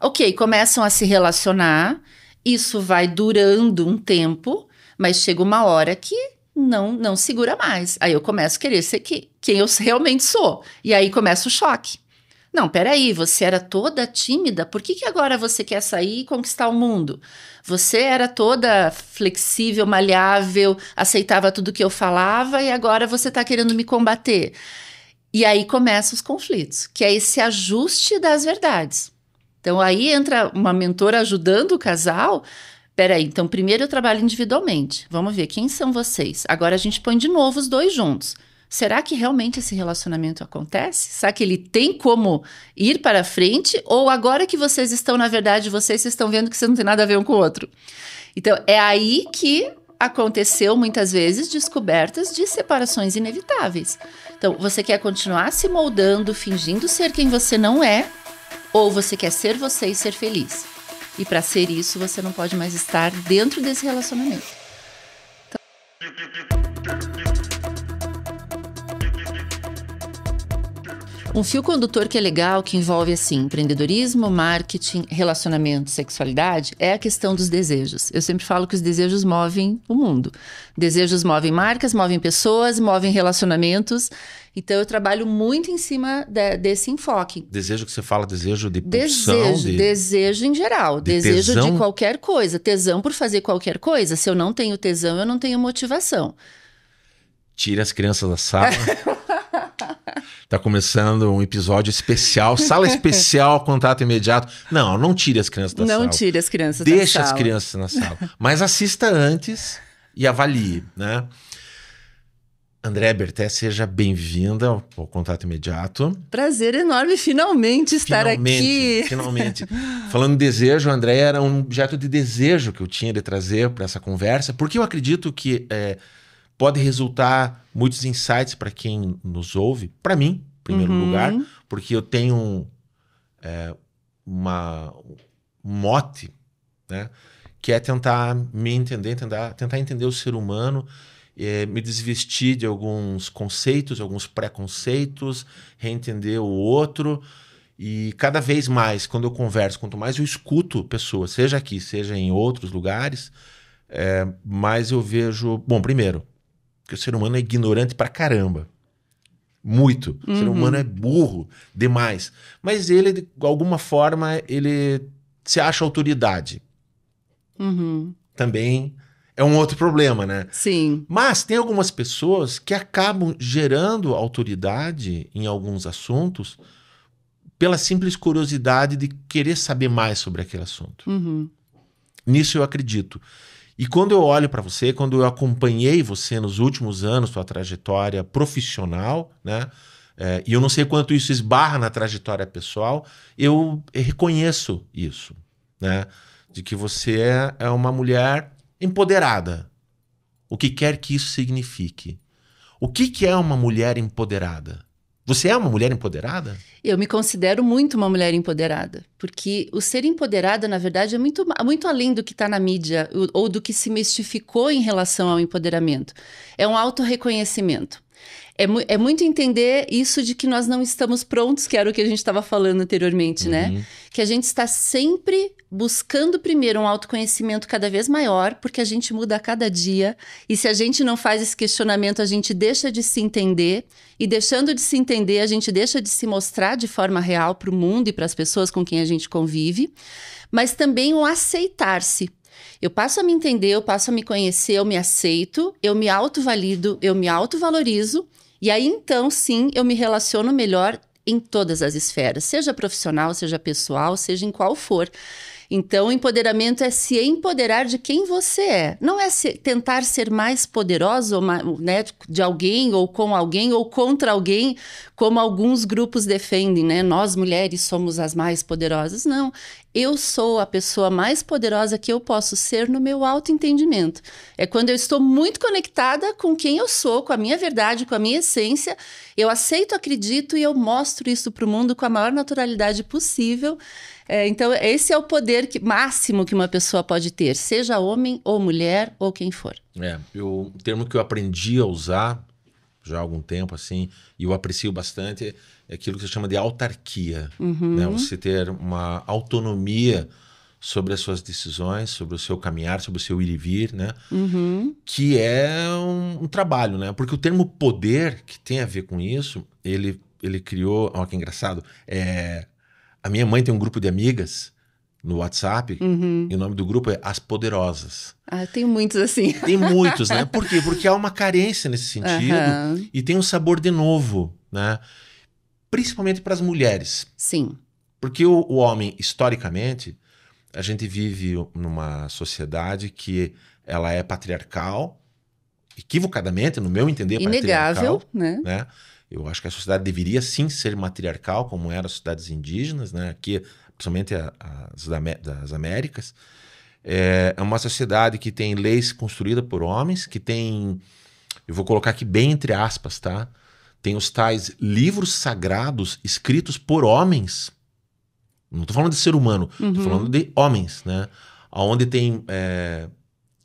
Ok, começam a se relacionar, isso vai durando um tempo, mas chega uma hora que não segura mais. Aí eu começo a querer ser quem eu realmente sou. E aí começa o choque. Não, peraí, você era toda tímida, por que agora você quer sair e conquistar o mundo? Você era toda flexível, maleável, aceitava tudo que eu falava e agora você está querendo me combater. E aí começam os conflitos, que é esse ajuste das verdades. Então aí entra uma mentora ajudando o casal. Peraí, então primeiro eu trabalho individualmente. Vamos ver quem são vocês. Agora a gente põe de novo os dois juntos. Será que realmente esse relacionamento acontece? Será que ele tem como ir para frente? Ou agora que vocês estão, na verdade, vocês estão vendo que você não tem nada a ver um com o outro? Então, é aí que aconteceu, muitas vezes, descobertas de separações inevitáveis. Então, você quer continuar se moldando, fingindo ser quem você não é, ou você quer ser você e ser feliz? E para ser isso, você não pode mais estar dentro desse relacionamento. Um fio condutor que é legal, que envolve assim, empreendedorismo, marketing, relacionamento, sexualidade, é a questão dos desejos. Eu sempre falo que os desejos movem o mundo. Desejos movem marcas, movem pessoas, movem relacionamentos. Então eu trabalho muito em cima desse enfoque. Desejo que você fala, desejo de pulsão? Desejo em geral. Desejo tesão? De qualquer coisa. Tesão por fazer qualquer coisa. Se eu não tenho tesão, eu não tenho motivação. Tira as crianças da sala. Tá começando um episódio especial, sala especial, contato imediato. Não tire as crianças da sala. Não tire as crianças da sala. Deixa as crianças na sala. Mas assista antes e avalie, né? Andréa Berté, seja bem-vinda ao Contato Imediato. Prazer enorme finalmente estar aqui. Finalmente. Falando em desejo, a Andréa era um objeto de desejo que eu tinha de trazer para essa conversa, porque eu acredito que pode resultar muitos insights para quem nos ouve. Para mim, em primeiro lugar, porque eu tenho um mote, né, que é tentar me entender, tentar entender o ser humano, me desvestir de alguns conceitos, alguns preconceitos, reentender o outro. E cada vez mais, quando eu converso, quanto mais eu escuto pessoas, seja aqui, seja em outros lugares, mais eu vejo... Bom, primeiro, que o ser humano é ignorante pra caramba. Muito. O ser humano é burro demais. Mas ele, de alguma forma, ele se acha autoridade. Também é um outro problema, né? Sim. Mas tem algumas pessoas que acabam gerando autoridade em alguns assuntos pela simples curiosidade de querer saber mais sobre aquele assunto. Nisso eu acredito. E quando eu olho para você, quando eu acompanhei você nos últimos anos, sua trajetória profissional, né? E eu não sei quanto isso esbarra na trajetória pessoal, eu reconheço isso, né? De que você é uma mulher empoderada. O que quer que isso signifique. O que é uma mulher empoderada? Você é uma mulher empoderada? Eu me considero muito uma mulher empoderada, porque o ser empoderada, na verdade, é muito além do que está na mídia ou do que se mistificou em relação ao empoderamento. É um autorreconhecimento. É muito entender isso de que nós não estamos prontos, que era o que a gente estava falando anteriormente, né? Que a gente está sempre buscando primeiro um autoconhecimento cada vez maior, porque a gente muda a cada dia. E se a gente não faz esse questionamento, a gente deixa de se entender. E deixando de se entender, a gente deixa de se mostrar de forma real para o mundo e para as pessoas com quem a gente convive. Mas também o aceitar-se. Eu passo a me entender, eu passo a me conhecer, eu me aceito, eu me autovalido, eu me autovalorizo. E aí, então, sim, eu me relaciono melhor em todas as esferas, seja profissional, seja pessoal, seja em qual for. Então, o empoderamento é se empoderar de quem você é. Não é tentar ser mais poderoso, né, de alguém, ou com alguém, ou contra alguém, como alguns grupos defendem, né? Nós, mulheres, somos as mais poderosas. Não. Eu sou a pessoa mais poderosa que eu posso ser no meu autoentendimento. É quando eu estou muito conectada com quem eu sou, com a minha verdade, com a minha essência. Eu aceito, acredito e eu mostro isso para o mundo com a maior naturalidade possível. Então, esse é o poder máximo que uma pessoa pode ter, seja homem ou mulher ou quem for. O termo que eu aprendi a usar já há algum tempo, assim, e eu aprecio bastante, é aquilo que se chama de autarquia, né? Você ter uma autonomia sobre as suas decisões, sobre o seu caminhar, sobre o seu ir e vir, né? Que é um trabalho, né? Porque o termo poder, que tem a ver com isso, ele criou... Olha que engraçado. A minha mãe tem um grupo de amigas no WhatsApp, e o nome do grupo é As Poderosas. Ah, tem muitos assim. Tem muitos, né? Por quê? Porque há uma carência nesse sentido e tem um sabor de novo, né? Principalmente para as mulheres. Sim. Porque o homem, historicamente, a gente vive numa sociedade que ela é patriarcal, equivocadamente, no meu entender, inegável, patriarcal, né? Eu acho que a sociedade deveria sim ser matriarcal, como eram as sociedades indígenas, né? Aqui, principalmente as das Américas. É uma sociedade que tem leis construídas por homens, que tem, eu vou colocar aqui bem entre aspas, tá? Tem os tais livros sagrados escritos por homens. Não estou falando de ser humano, estou falando de homens, né? Onde tem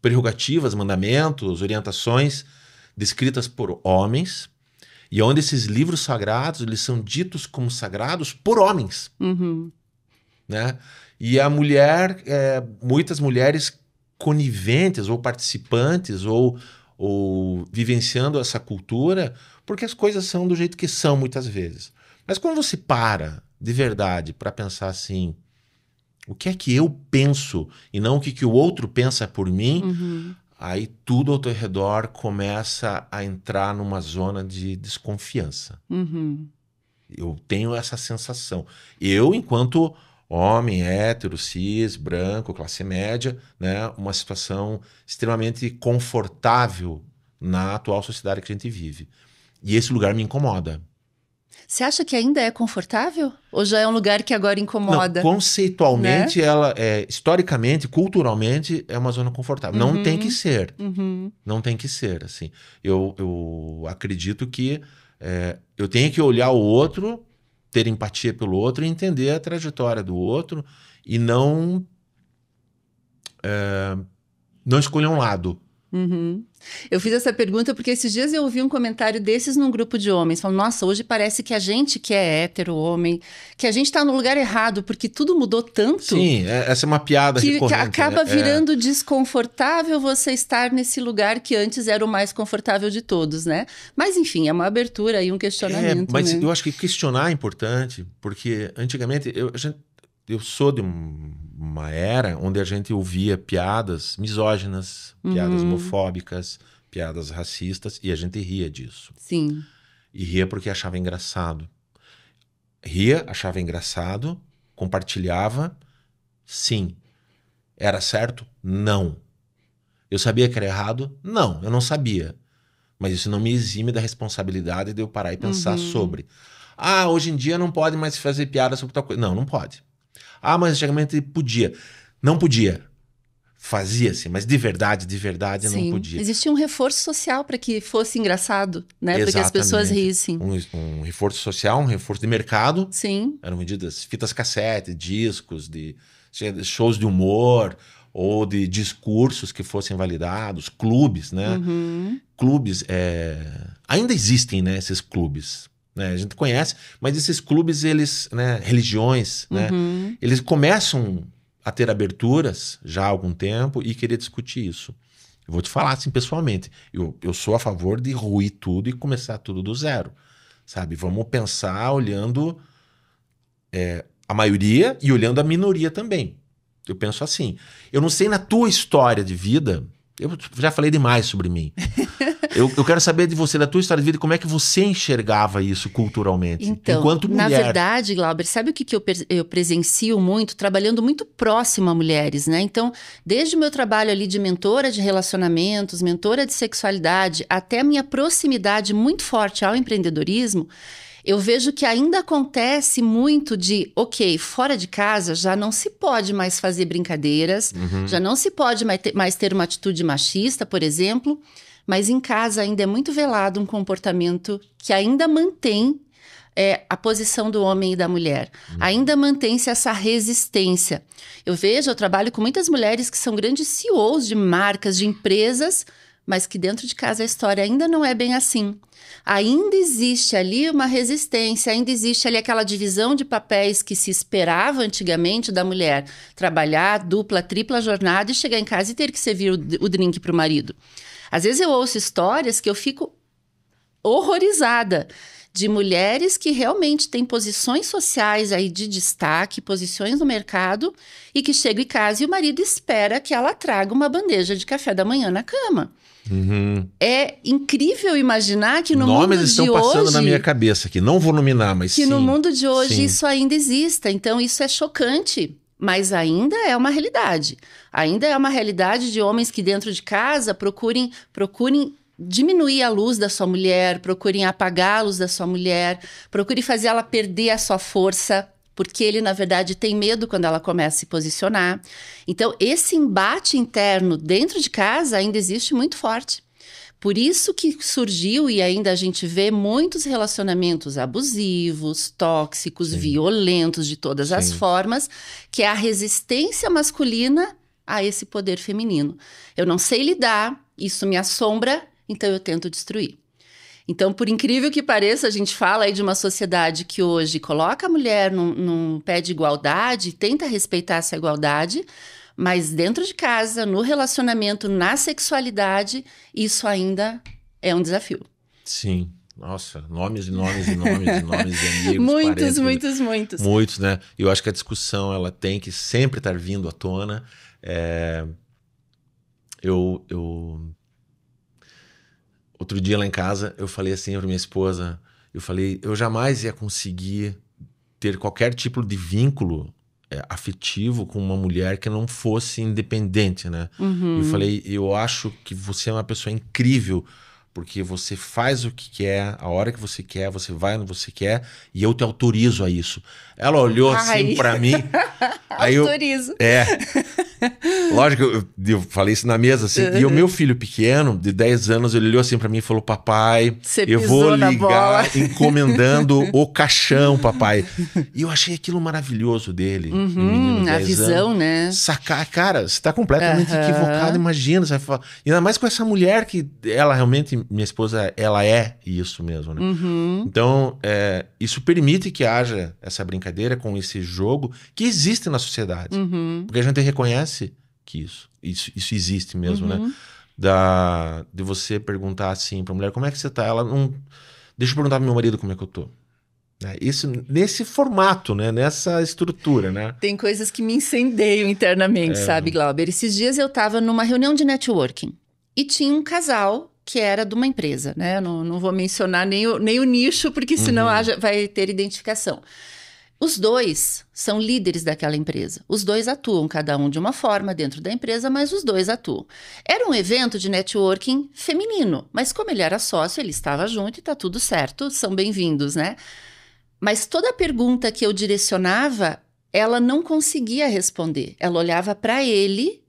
prerrogativas, mandamentos, orientações descritas por homens, e onde esses livros sagrados eles são ditos como sagrados por homens. Né? E a mulher, muitas mulheres coniventes ou participantes ou vivenciando essa cultura, porque as coisas são do jeito que são muitas vezes. Mas quando você para de verdade para pensar assim, o que é que eu penso e não o que o outro pensa por mim, aí tudo ao teu redor começa a entrar numa zona de desconfiança. Eu tenho essa sensação. Eu, enquanto homem, hétero, cis, branco, classe média, né? Uma situação extremamente confortável na atual sociedade que a gente vive. E esse lugar me incomoda. Você acha que ainda é confortável? Ou já é um lugar que agora incomoda? Não, conceitualmente, né? Ela historicamente, culturalmente, é uma zona confortável. Não tem que ser. Não tem que ser, assim. Eu acredito que eu tenho que olhar o outro, ter empatia pelo outro e entender a trajetória do outro e não escolher um lado. Eu fiz essa pergunta porque esses dias eu ouvi um comentário desses num grupo de homens, falando, nossa, hoje parece que a gente que é hétero, homem, que a gente tá no lugar errado, porque tudo mudou tanto. Sim, essa é uma piada que recorrente. Acaba virando desconfortável você estar nesse lugar que antes era o mais confortável de todos, né? Mas enfim, é uma abertura e um questionamento, mas né? eu acho que questionar é importante, porque antigamente eu sou de uma era onde a gente ouvia piadas misóginas, piadas homofóbicas, piadas racistas, e a gente ria disso. Sim. E ria porque achava engraçado. Ria, achava engraçado, compartilhava, sim. Era certo? Não. Eu sabia que era errado? Não, eu não sabia. Mas isso não me exime da responsabilidade de eu parar e pensar sobre. Hoje em dia não pode mais fazer piada sobre tal coisa. Não, não pode. Mas antigamente podia. Não podia. Fazia-se, mas de verdade Sim. não podia. Existia um reforço social para que fosse engraçado, né? Para que as pessoas rissem. Um reforço social, um reforço de mercado. Sim. Eram vendidas fitas cassete, discos, de shows de humor ou de discursos que fossem validados, clubes, né? Clubes, ainda existem, né, esses clubes. Né? A gente conhece, mas esses clubes, eles, né, religiões, né, eles começam a ter aberturas já há algum tempo e querer discutir isso. Eu vou te falar assim pessoalmente, eu sou a favor de ruir tudo e começar tudo do zero, sabe? Vamos pensar olhando a maioria e olhando a minoria também. Eu penso assim, eu não sei na tua história de vida, eu já falei demais sobre mim. Eu quero saber de você, da tua história de vida, como é que você enxergava isso culturalmente, então, enquanto mulher. Na verdade, Glauber, sabe o que eu presencio muito? Trabalhando muito próximo a mulheres, né? Então, desde o meu trabalho ali de mentora de relacionamentos, mentora de sexualidade, até a minha proximidade muito forte ao empreendedorismo, eu vejo que ainda acontece muito de, fora de casa já não se pode mais fazer brincadeiras, já não se pode mais ter uma atitude machista, por exemplo, mas em casa ainda é muito velado um comportamento que ainda mantém a posição do homem e da mulher. Ainda mantém-se essa resistência. Eu trabalho com muitas mulheres que são grandes CEOs de marcas, de empresas, mas que dentro de casa a história ainda não é bem assim. Ainda existe ali uma resistência, ainda existe ali aquela divisão de papéis que se esperava antigamente da mulher trabalhar dupla, tripla jornada e chegar em casa e ter que servir o drink para o marido. Às vezes eu ouço histórias que eu fico horrorizada de mulheres que realmente têm posições sociais aí de destaque, posições no mercado e que chegam em casa e o marido espera que ela traga uma bandeja de café da manhã na cama. Uhum. É incrível imaginar que no Nomes mundo estão de passando hoje, na minha cabeça aqui. Não vou nominar, mas que sim. no mundo de hoje Sim. isso ainda exista. Então isso é chocante, mas ainda é uma realidade. Ainda é uma realidade de homens que dentro de casa procurem diminuir a luz da sua mulher, procurem apagar a luz da sua mulher, procurem fazer ela perder a sua força, porque ele, na verdade, tem medo quando ela começa a se posicionar. Então, esse embate interno dentro de casa ainda existe muito forte. Por isso que surgiu e ainda a gente vê muitos relacionamentos abusivos, tóxicos, violentos, de todas as formas, que é a resistência masculina a esse poder feminino. Eu não sei lidar, isso me assombra, então eu tento destruir. Então, por incrível que pareça, a gente fala aí de uma sociedade que hoje coloca a mulher num pé de igualdade, tenta respeitar essa igualdade, mas dentro de casa, no relacionamento, na sexualidade, isso ainda é um desafio. Sim. Nossa, nomes e nomes e nomes e nomes de amigos, muitos, parentes. muitos. Muitos, né? E eu acho que a discussão, ela tem que sempre estar vindo à tona. Outro dia lá em casa, eu falei assim para minha esposa, eu jamais ia conseguir ter qualquer tipo de vínculo afetivo com uma mulher que não fosse independente, né? Eu falei, eu acho que você é uma pessoa incrível, porque você faz o que quer, a hora que você quer, você vai onde você quer, e eu te autorizo a isso. Ela olhou assim pra mim. Aí autorizo. Lógico, eu falei isso na mesa, assim. E o meu filho pequeno, de 10 anos, ele olhou assim pra mim e falou, papai, eu vou ligar encomendando o caixão, papai. E eu achei aquilo maravilhoso dele. Menino, a visão, anos, né? Sacar, cara, você tá completamente equivocado, imagina. Você vai falar, ainda mais com essa mulher que ela realmente, minha esposa, ela é isso mesmo, né? Então, isso permite que haja essa brincadeira com esse jogo que existe na sociedade. Porque a gente reconhece que isso existe mesmo, né? De você perguntar assim pra mulher, como é que você tá? Ela não... Deixa eu perguntar pro meu marido como é que eu tô. Isso nesse formato, né? Nessa estrutura, né? Tem coisas que me incendeiam internamente, sabe, Glauber? Esses dias eu tava numa reunião de networking e tinha um casal que era de uma empresa, né? Não vou mencionar nem o nicho, porque senão vai ter identificação. Os dois são líderes daquela empresa. Os dois atuam, cada um de uma forma dentro da empresa, mas os dois atuam. Era um evento de networking feminino, mas como ele era sócio, ele estava junto e tá tudo certo, são bem-vindos, né? Mas toda pergunta que eu direcionava, ela não conseguia responder. Ela olhava para ele,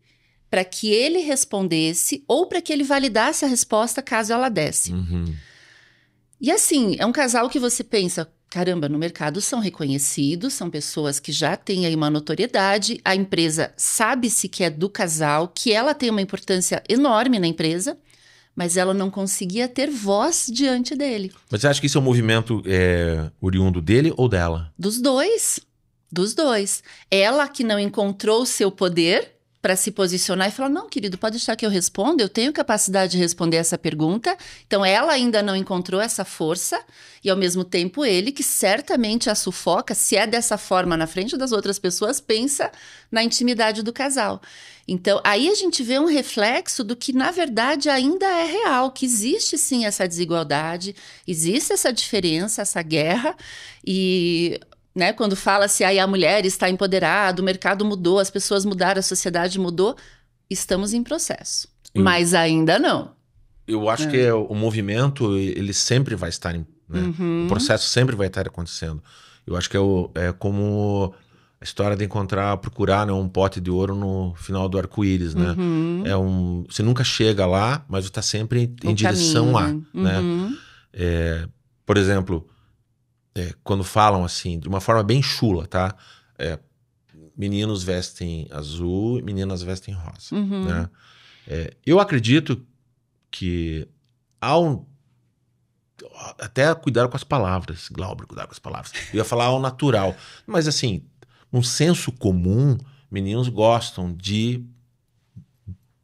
para que ele respondesse ou para que ele validasse a resposta caso ela desse. E assim, é um casal que você pensa... Caramba, no mercado são reconhecidos, são pessoas que já têm aí uma notoriedade, a empresa sabe-se que é do casal, que ela tem uma importância enorme na empresa, mas ela não conseguia ter voz diante dele. Mas você acha que isso é um movimento oriundo dele ou dela? Dos dois. Ela que não encontrou o seu poder para se posicionar e falar, não, querido, pode deixar que eu responda, eu tenho capacidade de responder essa pergunta. Então, ela ainda não encontrou essa força e, ao mesmo tempo, ele, que certamente a sufoca, se é dessa forma na frente das outras pessoas, pensa na intimidade do casal. Então, aí a gente vê um reflexo do que, na verdade, ainda é real, que existe, sim, essa desigualdade, existe essa diferença, essa guerra e... Né, quando fala-se a mulher está empoderada, o mercado mudou, as pessoas mudaram, a sociedade mudou, estamos em processo. Mas ainda não. Eu acho que o movimento, ele sempre vai estar, né? O processo sempre vai estar acontecendo. Eu acho que é como a história de procurar, né, um pote de ouro no final do arco-íris, né? Você nunca chega lá, mas você está sempre em direção lá, né? Por exemplo... quando falam assim, de uma forma bem chula, tá? Meninos vestem azul e meninas vestem rosa, né? Eu acredito que até cuidar com as palavras, Glauber, cuidar com as palavras. Eu ia falar ao natural. Mas assim, no senso comum, meninos gostam de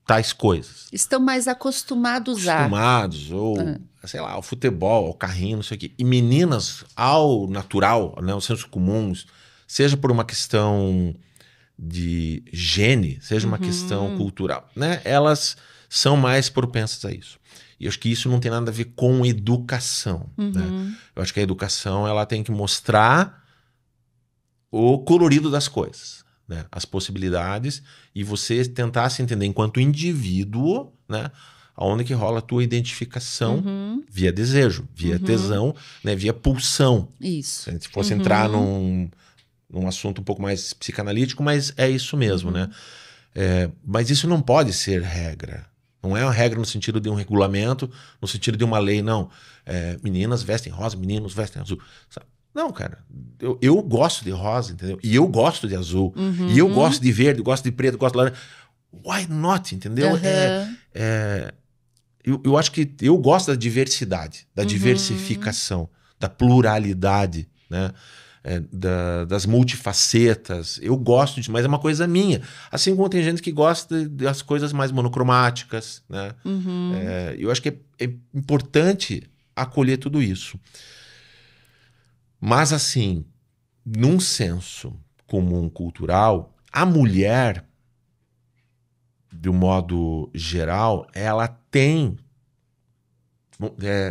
tais coisas. Estão mais acostumados ou, sei lá, ao futebol, ao carrinho, não sei o quê. E meninas, ao natural, né, ao senso comum, seja por uma questão de gene, seja uma questão cultural, né? Elas são mais propensas a isso. E eu acho que isso não tem nada a ver com educação. Né? Eu acho que a educação ela tem que mostrar o colorido das coisas, né? As possibilidades, e você tentar se entender enquanto indivíduo, né? Onde que rola a tua identificação via desejo, via tesão, né? Via pulsão. Isso. Se a gente fosse entrar num assunto um pouco mais psicanalítico, mas é isso mesmo, né? Mas isso não pode ser regra. Não é uma regra no sentido de um regulamento, no sentido de uma lei, não. Meninas vestem rosa, meninos vestem azul. Sabe? Não, cara. Eu gosto de rosa, entendeu? E eu gosto de azul. E eu gosto de verde, gosto de preto, gosto de laranja. Why not, entendeu? Eu acho que eu gosto da diversidade, da diversificação, da pluralidade, né? Das multifacetas. Eu gosto disso, mas é uma coisa minha. Assim como tem gente que gosta das coisas mais monocromáticas, né? Eu acho que é importante acolher tudo isso. Mas assim, num senso comum cultural, a mulher, de um modo geral, ela tem,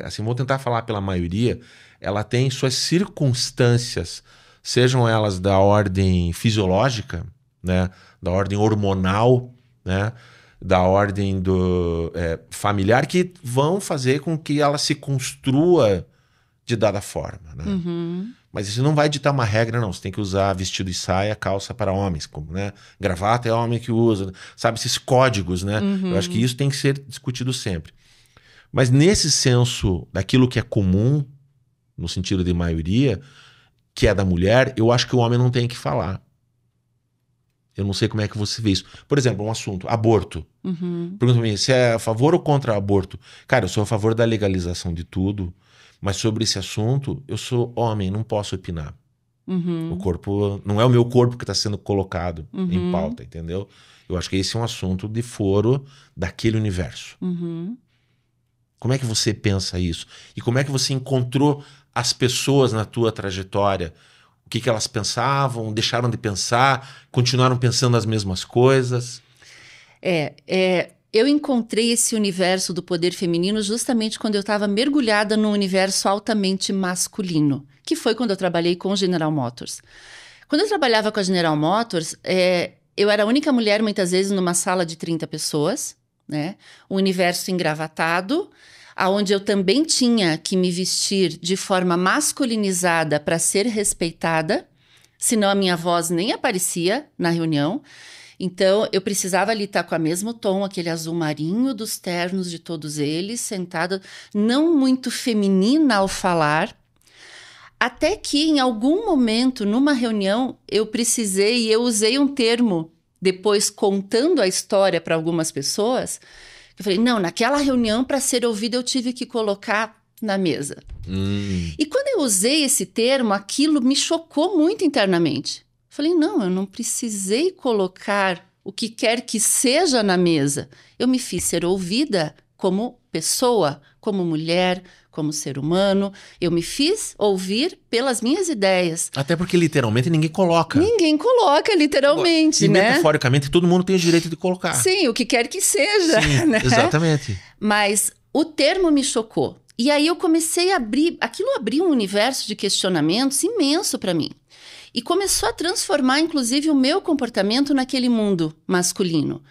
assim, vou tentar falar pela maioria, ela tem suas circunstâncias, sejam elas da ordem fisiológica, né, da ordem hormonal, né, da ordem familiar, que vão fazer com que ela se construa de dada forma. Né? Mas isso não vai ditar uma regra, não. Você tem que usar vestido e saia, calça para homens, como, né? Gravata é homem que usa, sabe? Esses códigos, né? Eu acho que isso tem que ser discutido sempre. Mas nesse senso daquilo que é comum, no sentido de maioria, que é da mulher, eu acho que o homem não tem que falar. Eu não sei como é que você vê isso. Por exemplo, um assunto, aborto. Pergunta pra mim, você é a favor ou contra o aborto? Cara, eu sou a favor da legalização de tudo, mas sobre esse assunto, eu sou homem, não posso opinar. O corpo, não é o meu corpo que está sendo colocado em pauta, entendeu? Eu acho que esse é um assunto de foro daquele universo. Como é que você pensa isso? E como é que você encontrou as pessoas na tua trajetória? O que elas pensavam? Deixaram de pensar? Continuaram pensando as mesmas coisas? Eu encontrei esse universo do poder feminino justamente quando eu estava mergulhada num universo altamente masculino, que foi quando eu trabalhei com General Motors. Quando eu trabalhava com a General Motors, eu era a única mulher, muitas vezes, numa sala de 30 pessoas, né? Um universo engravatado, onde eu também tinha que me vestir de forma masculinizada para ser respeitada, senão a minha voz nem aparecia na reunião. Então, eu precisava ali estar com o mesmo tom, aquele azul marinho dos ternos de todos eles, sentada, não muito feminina ao falar, até que em algum momento, numa reunião, eu usei um termo, depois contando a história para algumas pessoas, eu falei, não, naquela reunião, para ser ouvida, eu tive que colocar na mesa. E quando eu usei esse termo, aquilo me chocou muito internamente. Falei, não, eu não precisei colocar o que quer que seja na mesa. Eu me fiz ser ouvida como pessoa, como mulher, como ser humano. Eu me fiz ouvir pelas minhas ideias. Até porque, literalmente, ninguém coloca. Ninguém coloca, literalmente, e né? Metaforicamente, todo mundo tem o direito de colocar. Sim, o que quer que seja. Sim, né? Exatamente. Mas o termo me chocou. E aí eu comecei a abrir... Aquilo abriu um universo de questionamentos imenso para mim. E começou a transformar, inclusive, o meu comportamento naquele mundo masculino.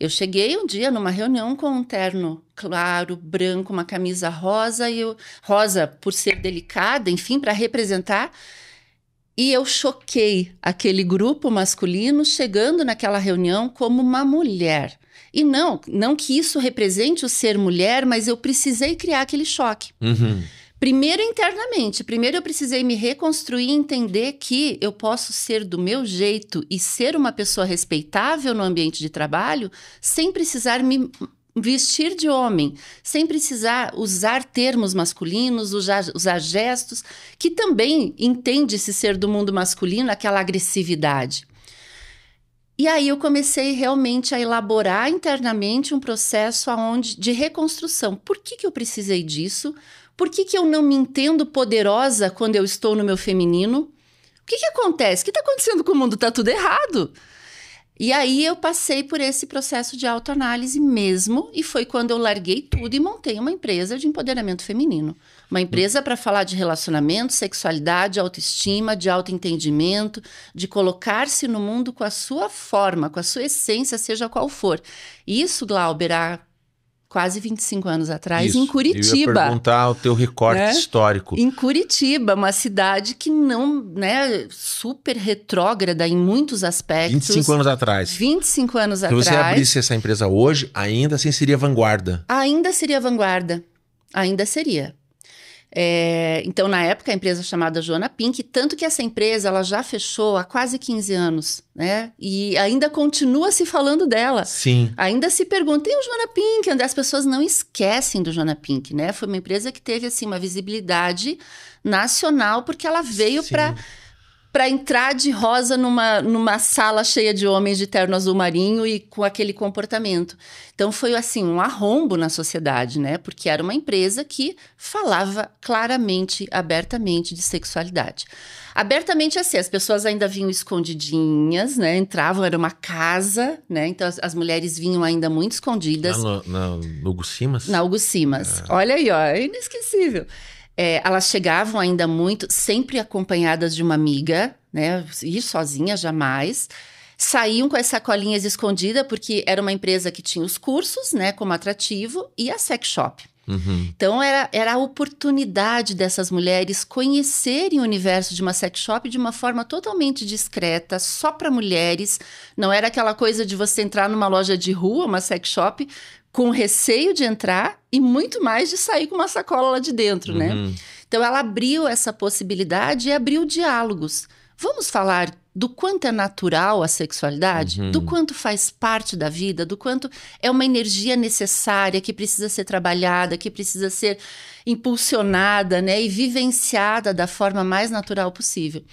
Eu cheguei um dia numa reunião com um terno claro, branco, uma camisa rosa, rosa por ser delicada, enfim, para representar. E eu choquei aquele grupo masculino chegando naquela reunião como uma mulher. E não que isso represente o ser mulher, mas eu precisei criar aquele choque. Primeiro internamente, eu precisei me reconstruir e entender que eu posso ser do meu jeito e ser uma pessoa respeitável no ambiente de trabalho sem precisar me vestir de homem, sem precisar usar termos masculinos, usar gestos, que também entende-se ser do mundo masculino aquela agressividade. E aí eu comecei realmente a elaborar internamente um processo de reconstrução. Por que eu precisei disso? Por que eu não me entendo poderosa quando eu estou no meu feminino? O que acontece? O que está acontecendo com o mundo? Está tudo errado. E aí eu passei por esse processo de autoanálise mesmo, e foi quando eu larguei tudo e montei uma empresa de empoderamento feminino. Uma empresa para falar de relacionamento, sexualidade, autoestima, de autoentendimento, de colocar-se no mundo com a sua forma, com a sua essência, seja qual for. Isso, Glauber, há quase 25 anos atrás, em Curitiba. Eu ia perguntar o teu recorte histórico. Em Curitiba, uma cidade que não, né, super retrógrada em muitos aspectos. 25 anos atrás. 25 anos atrás. Se você abrisse essa empresa hoje, ainda assim seria vanguarda. Ainda seria vanguarda. Ainda seria. Então, na época, a empresa chamada Joana Pink, tanto que essa empresa ela já fechou há quase 15 anos, né? E ainda continua se falando dela. Sim. Ainda se pergunta, e o Joana Pink? As pessoas não esquecem do Joana Pink, né? Foi uma empresa que teve, assim, uma visibilidade nacional, porque ela veio para entrar de rosa numa sala cheia de homens de terno azul marinho e com aquele comportamento. Então, foi assim, um arrombo na sociedade, né? Porque era uma empresa que falava claramente, abertamente de sexualidade. Abertamente assim, as pessoas ainda vinham escondidinhas, né? Entravam, era uma casa, né? Então, as mulheres vinham ainda muito escondidas. Na Hugo Simas? Na Hugo Simas. Olha aí, ó, é inesquecível. Elas chegavam ainda muito, sempre acompanhadas de uma amiga, né? Ir sozinha, jamais. Saíam com as sacolinhas escondidas, porque era uma empresa que tinha os cursos, né? Como atrativo, e a sex shop. Uhum. Então, era a oportunidade dessas mulheres conhecerem o universo de uma sex shop de uma forma totalmente discreta, só para mulheres. Não era aquela coisa de você entrar numa loja de rua, uma sex shop, com receio de entrar e muito mais de sair com uma sacola lá de dentro, né? Então, ela abriu essa possibilidade e abriu diálogos. Vamos falar do quanto é natural a sexualidade, do quanto faz parte da vida, do quanto é uma energia necessária que precisa ser trabalhada, que precisa ser impulsionada, né? E vivenciada da forma mais natural possível.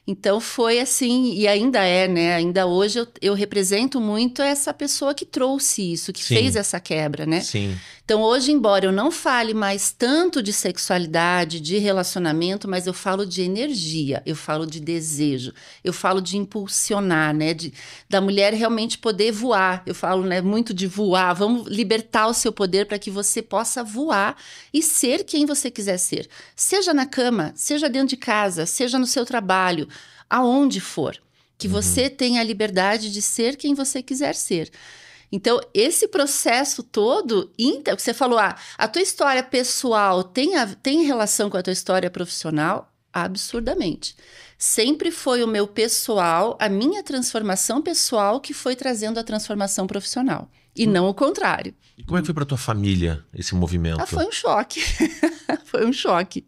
Então, foi assim, e ainda é, né? Ainda hoje eu represento muito essa pessoa que trouxe isso, que fez essa quebra, né? Sim. Então, hoje, embora eu não fale mais tanto de sexualidade, de relacionamento, mas eu falo de energia, eu falo de desejo, eu falo de impulsionar, né? Da mulher realmente poder voar. Eu falo, né, muito de voar. Vamos libertar o seu poder para que você possa voar e ser quem você quiser ser. Seja na cama, seja dentro de casa, seja no seu trabalho, aonde for. Que você tenha a liberdade de ser quem você quiser ser. Então, esse processo todo, você falou, a tua história pessoal tem relação com a tua história profissional? Absurdamente. Sempre foi o meu pessoal, a minha transformação pessoal que foi trazendo a transformação profissional. E não o contrário. E como é que foi para tua família esse movimento? Foi um choque. Foi um choque.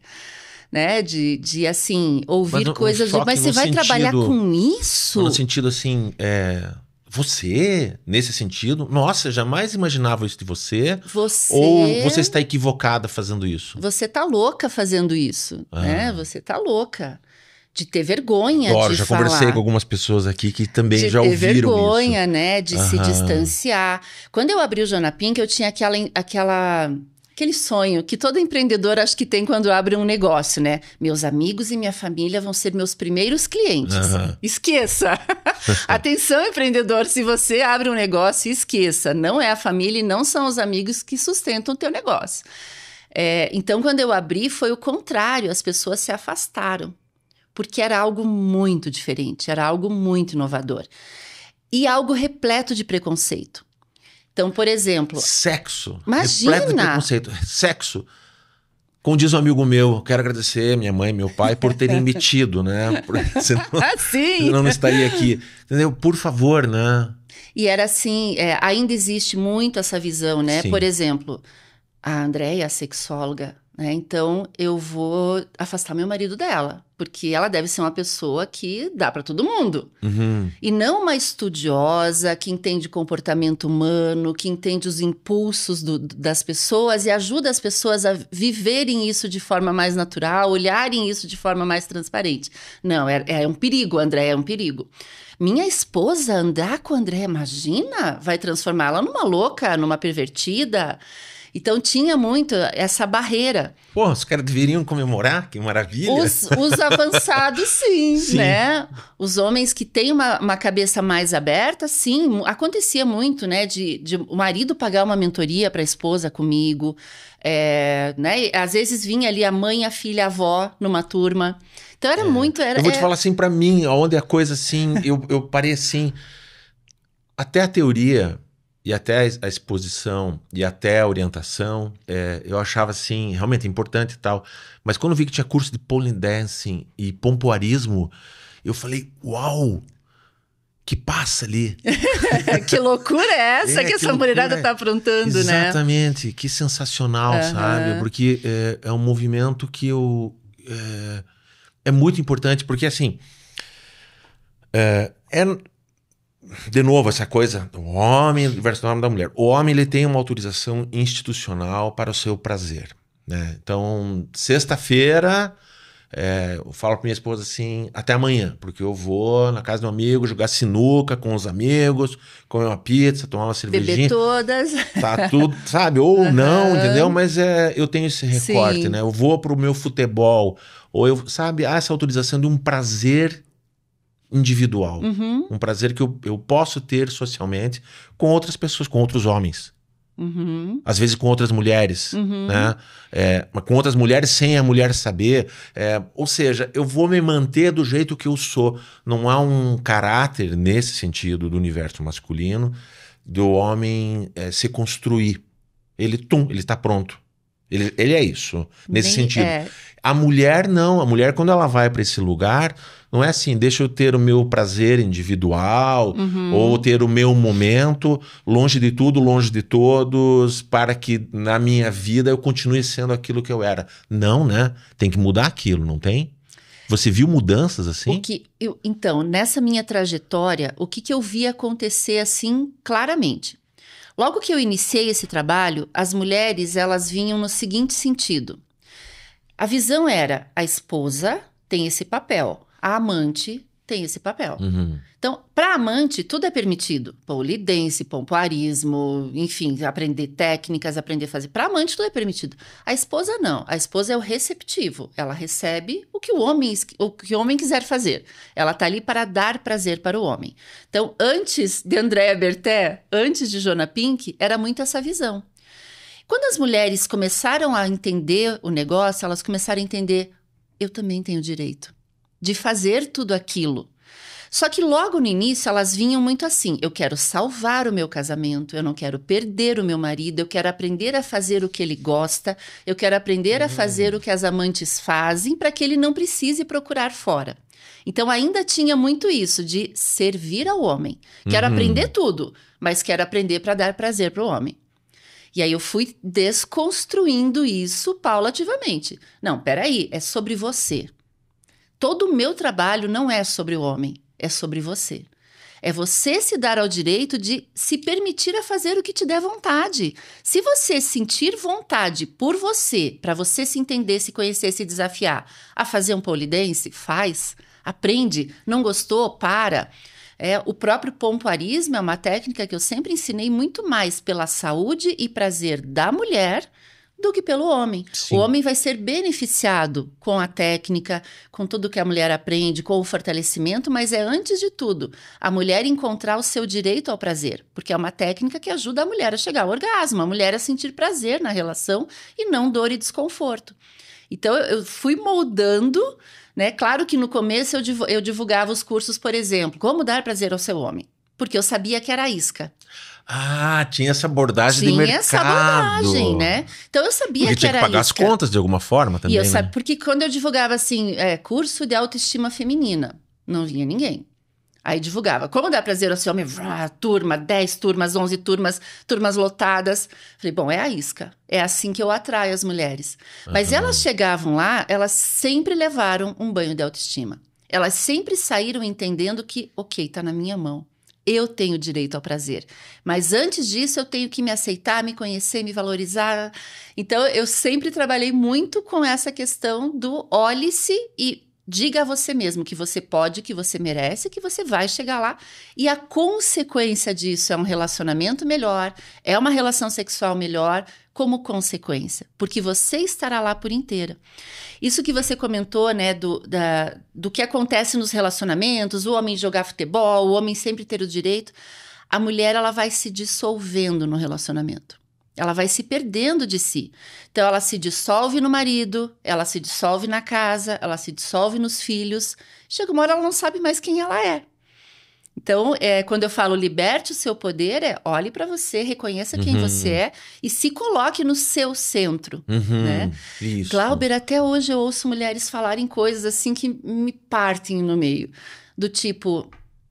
Né? De assim, ouvir coisas... Mas você vai trabalhar com isso? No sentido assim... Você, nesse sentido, nossa, jamais imaginava isso de você. Ou você está equivocada fazendo isso? Você está louca fazendo isso, né? Você está louca de ter vergonha de já falar. Conversei com algumas pessoas aqui que também já ouviram isso. De ter vergonha, né? De se distanciar. Quando eu abri o Joana Pink, eu tinha aquele sonho que todo empreendedor acho que tem quando abre um negócio, né? Meus amigos e minha família vão ser meus primeiros clientes. Esqueça! Atenção, empreendedor, se você abre um negócio, esqueça. Não é a família e não são os amigos que sustentam o teu negócio. Então, quando eu abri, foi o contrário. As pessoas se afastaram. Porque era algo muito diferente, era algo muito inovador. E algo repleto de preconceito. Então, por exemplo... Sexo. Imagina! Repleto de preconceito. Sexo. Como diz um amigo meu, quero agradecer minha mãe e meu pai por terem metido, né? Sim! Senão não estaria aqui. Entendeu? Por favor, né? E era assim, ainda existe muito essa visão, né? Sim. Por exemplo, a Andréia, a sexóloga, né? Então, eu vou afastar meu marido dela. porque ela deve ser uma pessoa que dá para todo mundo. Uhum. E não uma estudiosa que entende comportamento humano, que entende os impulsos das pessoas e ajuda as pessoas a viverem isso de forma mais natural, olharem isso de forma mais transparente. Não, é um perigo, André, é um perigo. Minha esposa andar com o André, imagina? Vai transformá-la numa louca, numa pervertida. Então tinha muito essa barreira. Pô, os caras deveriam comemorar, que maravilha. Os avançados, sim, Sim. né? Os homens que têm uma cabeça mais aberta, sim. Acontecia muito, né? De o marido pagar uma mentoria para a esposa comigo. Né? Às vezes vinha ali a mãe, a filha, a avó numa turma. Então era muito... Eu vou te falar assim, para mim, onde a coisa assim, eu parei assim, até a teoria... E até a exposição, e até a orientação, eu achava assim, realmente importante e tal. Mas quando eu vi que tinha curso de pole dancing e pompoarismo, eu falei, uau, que passa ali. Que loucura é essa que essa mulherada tá aprontando, né? Exatamente, que sensacional, sabe? Porque é um movimento que é muito importante, porque assim, de novo, essa coisa do homem versus o nome da mulher. O homem, ele tem uma autorização institucional para o seu prazer, né? Então, sexta-feira, eu falo para minha esposa assim, até amanhã, porque eu vou na casa de um amigo, jogar sinuca com os amigos, comer uma pizza, tomar uma cervejinha. Beber todas. Tá tudo, sabe? Ou não, entendeu? Mas eu tenho esse recorte, Sim. né? Eu vou pro meu futebol, ou sabe, essa autorização de um prazer individual. Uhum. Um prazer que eu posso ter socialmente com outras pessoas, com outros homens. Uhum. Às vezes com outras mulheres, né? Mas com outras mulheres sem a mulher saber. Ou seja, eu vou me manter do jeito que eu sou. Não há um caráter nesse sentido do universo masculino do homem se construir. Ele está pronto. Ele é isso, nesse sentido. A mulher não. A mulher, quando ela vai para esse lugar, não é assim, deixa eu ter o meu prazer individual, ou ter o meu momento, longe de tudo, longe de todos, para que na minha vida eu continue sendo aquilo que eu era. Não, né? Tem que mudar aquilo, não tem? Você viu mudanças assim? Então, nessa minha trajetória, o que eu vi acontecer assim claramente? Logo que eu iniciei esse trabalho, as mulheres, elas vinham no seguinte sentido. A visão era, a esposa tem esse papel, a amante tem esse papel. Então, para a amante, tudo é permitido. Pole dance, pompoarismo, enfim, aprender técnicas, aprender a fazer. Para a amante, tudo é permitido. A esposa, não. A esposa é o receptivo. Ela recebe o que o homem quiser fazer. Ela está ali para dar prazer para o homem. Então, antes de Andréa Berté, antes de Joana Pink, era muito essa visão. Quando as mulheres começaram a entender o negócio, elas começaram a entender, eu também tenho direito de fazer tudo aquilo. Só que logo no início elas vinham muito assim, eu quero salvar o meu casamento, eu não quero perder o meu marido, eu quero aprender a fazer o que ele gosta, eu quero aprender a fazer o que as amantes fazem para que ele não precise procurar fora. Então ainda tinha muito isso de servir ao homem. Quero aprender tudo, mas quero aprender para dar prazer para o homem. E aí eu fui desconstruindo isso paulativamente. Não, peraí, é sobre você. Todo o meu trabalho não é sobre o homem, é sobre você. É você se dar ao direito de se permitir a fazer o que te der vontade. Se você sentir vontade por você, para você se entender, se conhecer, se desafiar a fazer um pole dance, faz, aprende, não gostou, para. O próprio pompoarismo é uma técnica que eu sempre ensinei muito mais pela saúde e prazer da mulher do que pelo homem. Sim. O homem vai ser beneficiado com a técnica, com tudo que a mulher aprende, com o fortalecimento, mas é antes de tudo a mulher encontrar o seu direito ao prazer, porque é uma técnica que ajuda a mulher a chegar ao orgasmo, a mulher a sentir prazer na relação e não dor e desconforto. Então eu fui moldando, né? Claro que no começo eu divulgava os cursos, por exemplo, como dar prazer ao seu homem, porque eu sabia que era a isca. Ah, tinha essa abordagem de mercado. Tinha essa abordagem, né? Então eu sabia porque que era tinha que pagar isca. as contas de alguma forma também, E eu né? porque quando eu divulgava assim, curso de autoestima feminina, não vinha ninguém. Aí divulgava. Como dá prazer ao seu homem? Turma, 10 turmas, 11 turmas, turmas lotadas. Falei, bom, é a isca. É assim que eu atraio as mulheres. Mas elas chegavam lá, elas sempre levaram um banho de autoestima. Elas sempre saíram entendendo que, ok, tá na minha mão. Eu tenho direito ao prazer. Mas antes disso, eu tenho que me aceitar, me conhecer, me valorizar. Então, eu sempre trabalhei muito com essa questão do olhe-se e diga a você mesmo que você pode, que você merece, que você vai chegar lá. E a consequência disso é um relacionamento melhor, é uma relação sexual melhor, como consequência. Porque você estará lá por inteira. Isso que você comentou, né, do que acontece nos relacionamentos, o homem jogar futebol, o homem sempre ter o direito. A mulher, ela vai se dissolvendo no relacionamento. Ela vai se perdendo de si. Então, ela se dissolve no marido, ela se dissolve na casa, ela se dissolve nos filhos. Chega uma hora, ela não sabe mais quem ela é. Então, quando eu falo liberte o seu poder, olhe para você, reconheça quem você é e se coloque no seu centro. Né? Isso. Glauber, até hoje eu ouço mulheres falarem coisas assim que me partem no meio. Do tipo,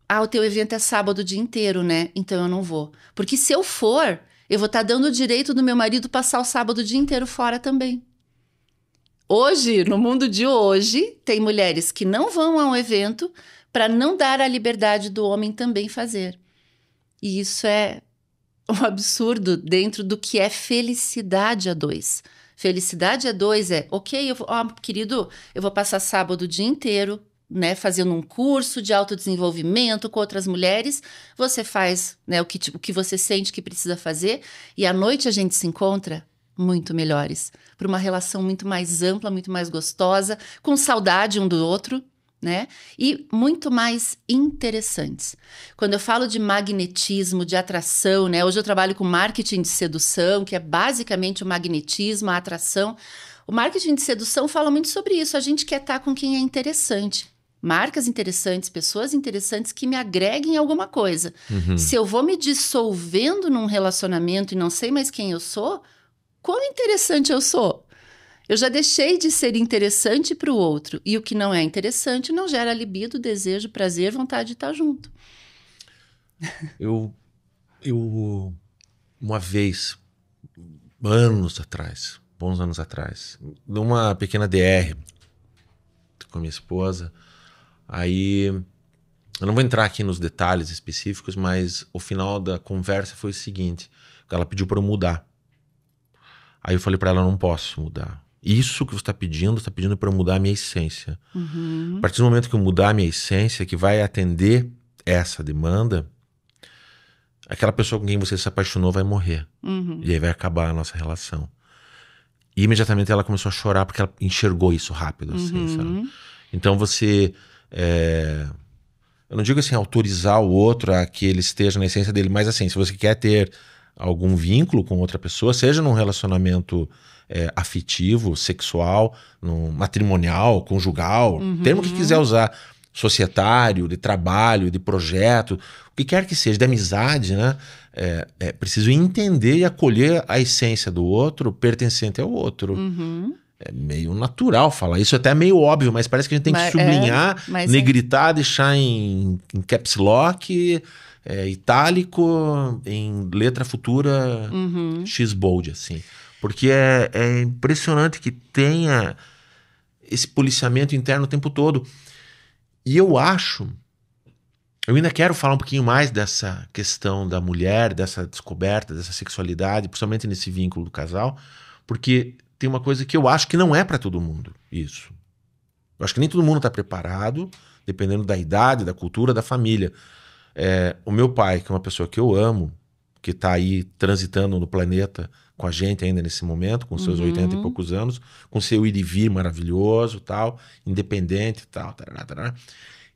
o teu evento é sábado o dia inteiro, né? Então eu não vou. Porque se eu for... eu vou estar dando o direito do meu marido passar o sábado o dia inteiro fora também. Hoje, no mundo de hoje, tem mulheres que não vão a um evento para não dar a liberdade do homem também fazer. E isso é um absurdo dentro do que é felicidade a dois. Felicidade a dois ok, querido, eu vou passar sábado o dia inteiro, né, fazendo um curso de autodesenvolvimento com outras mulheres, você faz, né, o que você sente que precisa fazer, e à noite a gente se encontra muito melhores, para uma relação muito mais ampla, muito mais gostosa, com saudade um do outro, né, e muito mais interessantes. Quando eu falo de magnetismo, de atração, né, hoje eu trabalho com marketing de sedução, que é basicamente o magnetismo, a atração. O marketing de sedução fala muito sobre isso, a gente quer estar com quem é interessante. Marcas interessantes, pessoas interessantes que me agreguem alguma coisa. Se eu vou me dissolvendo num relacionamento e não sei mais quem eu sou, quão interessante eu sou? Eu já deixei de ser interessante para o outro. E o que não é interessante não gera libido, desejo, prazer, vontade de estar junto. Eu uma vez, anos atrás, bons anos atrás, numa pequena DR com a minha esposa, aí, eu não vou entrar aqui nos detalhes específicos, mas o final da conversa foi o seguinte, ela pediu para eu mudar. Aí eu falei para ela, não posso mudar. Isso que você está pedindo para eu mudar a minha essência. A partir do momento que eu mudar a minha essência, que vai atender essa demanda, aquela pessoa com quem você se apaixonou vai morrer. E aí vai acabar a nossa relação. E imediatamente ela começou a chorar porque ela enxergou isso rápido, assim, sabe? Então você... eu não digo assim, autorizar o outro a que ele esteja na essência dele, mas assim, se você quer ter algum vínculo com outra pessoa, seja num relacionamento afetivo, sexual, matrimonial, conjugal, termo que quiser usar, societário, de trabalho, de projeto, o que quer que seja, de amizade, né? É preciso entender e acolher a essência do outro pertencente ao outro. É meio natural falar isso, até é meio óbvio, mas parece que a gente tem que sublinhar, negritar, deixar em caps lock, itálico, em letra futura, X-bold, assim. Porque é impressionante que tenha esse policiamento interno o tempo todo. E eu ainda quero falar um pouquinho mais dessa questão da mulher, dessa descoberta, dessa sexualidade, principalmente nesse vínculo do casal, porque tem uma coisa que eu acho que não é para todo mundo, isso. Eu acho que nem todo mundo está preparado, dependendo da idade, da cultura, da família. O meu pai, que é uma pessoa que eu amo, que está aí transitando no planeta com a gente ainda nesse momento, com seus 80 e poucos anos, com seu ir e vir maravilhoso, tal, independente, tal, tarará, tarará.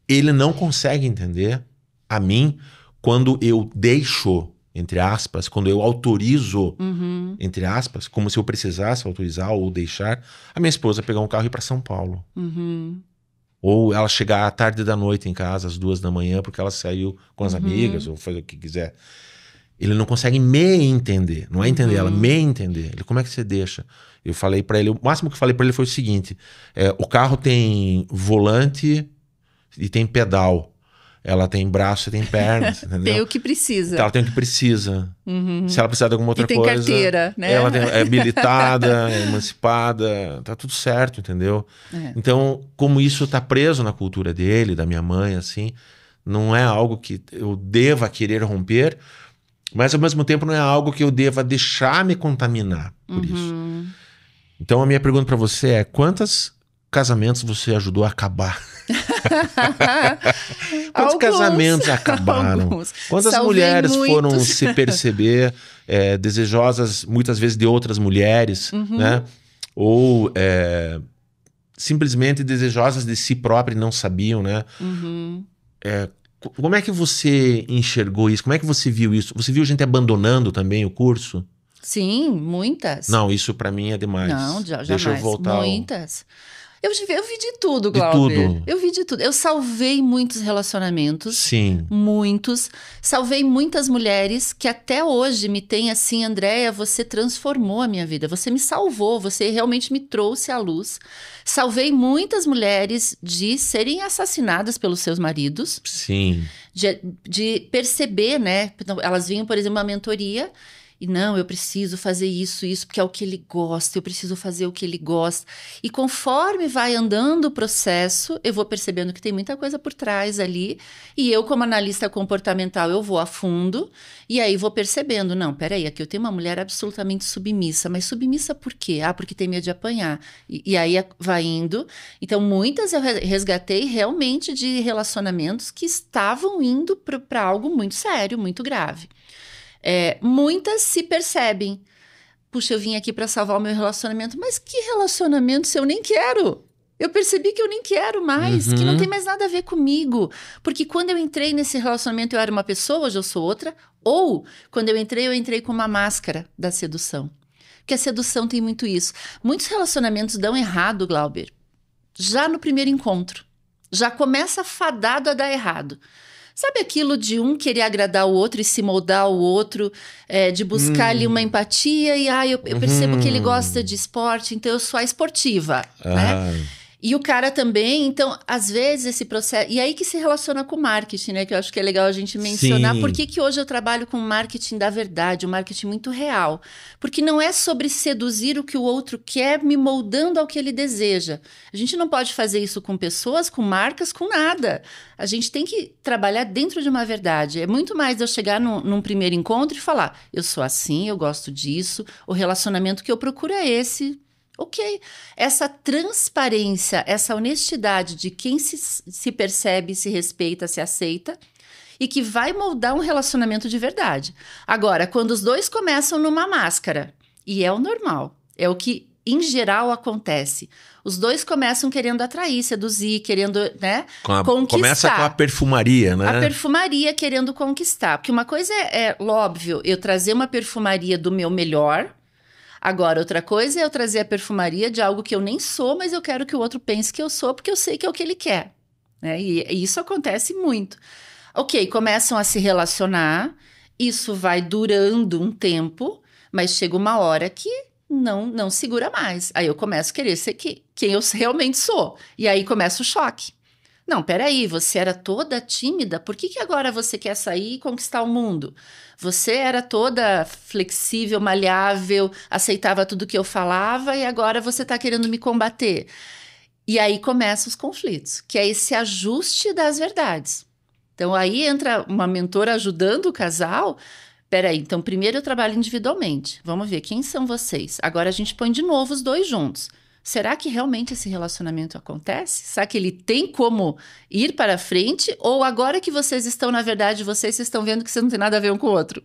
Ele não consegue entender a mim quando eu deixo, entre aspas, quando eu autorizo, entre aspas, como se eu precisasse autorizar ou deixar a minha esposa pegar um carro e ir para São Paulo. Ou ela chegar à tarde da noite em casa, às 2 da manhã, porque ela saiu com as amigas, ou fazer o que quiser. Ele não consegue me entender. Não é entender ela, me entender. Ele, como é que você deixa? Eu falei pra ele, o máximo que eu falei pra ele foi o seguinte, o carro tem volante e tem pedal. ela tem braço e tem pernas, entendeu? Tem o que precisa. Então, ela tem o que precisa. Se ela precisar de alguma outra e tem coisa... carteira, né? Ela é habilitada, é emancipada, tá tudo certo, entendeu? Então, como isso tá preso na cultura dele, da minha mãe, assim, não é algo que eu deva querer romper, mas ao mesmo tempo não é algo que eu deva deixar me contaminar por isso. Então, a minha pergunta para você é: quantos casamentos você ajudou a acabar? Quantos casamentos acabaram? Alguns. Quantas Salvei mulheres muitos. foram se perceber desejosas, muitas vezes, de outras mulheres, né? Ou simplesmente desejosas de si próprias e não sabiam, né? Como é que você enxergou isso? Como é que você viu isso? Você viu gente abandonando também o curso? Sim, muitas. Não, isso pra mim é demais. Não, jamais. Deixa eu voltar. Muitas. Eu vi de tudo, Glauber. tudo. Eu vi de tudo. Eu salvei muitos relacionamentos. Sim. Muitos. Salvei muitas mulheres que até hoje me têm assim: Andréia, você transformou a minha vida. Você me salvou. Você realmente me trouxe à luz. Salvei muitas mulheres de serem assassinadas pelos seus maridos. Sim. De perceber, né? Elas vinham, por exemplo, uma mentoria... E não, eu preciso fazer isso, porque é o que ele gosta, eu preciso fazer o que ele gosta. E conforme vai andando o processo, eu vou percebendo que tem muita coisa por trás ali. E eu, como analista comportamental, eu vou a fundo. E aí vou percebendo, não, peraí, aqui eu tenho uma mulher absolutamente submissa. Mas submissa por quê? Ah, porque tem medo de apanhar. E aí vai indo. Então, muitas eu resgatei realmente de relacionamentos que estavam indo para algo muito sério, muito grave. Muitas se percebem. Puxa, eu vim aqui para salvar o meu relacionamento. Mas que relacionamento se eu nem quero? Eu percebi que eu nem quero mais, que não tem mais nada a ver comigo. Porque quando eu entrei nesse relacionamento, eu era uma pessoa, hoje eu sou outra. Ou, quando eu entrei com uma máscara da sedução. Porque a sedução tem muito isso. Muitos relacionamentos dão errado, Glauber, já no primeiro encontro. Já começa fadado a dar errado. Sabe aquilo de um querer agradar o outro e se moldar ao outro, de buscar ali uma empatia e eu percebo que ele gosta de esporte, então eu sou a esportiva, né? E o cara também, então, às vezes esse processo... E aí que se relaciona com o marketing, né? Que eu acho que é legal a gente mencionar. Sim. Por que hoje eu trabalho com marketing da verdade, um marketing muito real? Porque não é sobre seduzir o que o outro quer, me moldando ao que ele deseja. A gente não pode fazer isso com pessoas, com marcas, com nada. A gente tem que trabalhar dentro de uma verdade. É muito mais eu chegar num primeiro encontro e falar: eu sou assim, eu gosto disso, o relacionamento que eu procuro é esse... Ok, essa transparência, essa honestidade de quem se percebe, se respeita, se aceita e que vai moldar um relacionamento de verdade. Agora, quando os dois começam numa máscara, e é o normal, é o que em geral acontece. Os dois começam querendo atrair, seduzir, querendo, né, conquistar. Começa com a perfumaria, né? A perfumaria querendo conquistar. Porque uma coisa óbvio, eu trazer uma perfumaria do meu melhor. Agora, outra coisa é eu trazer a perfumaria de algo que eu nem sou, mas eu quero que o outro pense que eu sou, porque eu sei que é o que ele quer. Né? E isso acontece muito. Ok, começam a se relacionar, isso vai durando um tempo, mas chega uma hora que não segura mais. Aí eu começo a querer ser quem eu realmente sou. E aí começa o choque. Não, peraí, você era toda tímida, por que agora você quer sair e conquistar o mundo? Você era toda flexível, maleável, aceitava tudo que eu falava e agora você está querendo me combater. E aí começam os conflitos, que é esse ajuste das verdades. Então aí entra uma mentora ajudando o casal. Peraí, então primeiro eu trabalho individualmente, vamos ver quem são vocês. Agora a gente põe de novo os dois juntos. Será que realmente esse relacionamento acontece? Será que ele tem como ir para frente? Ou agora que vocês estão, na verdade, vocês estão vendo que você não tem nada a ver um com o outro?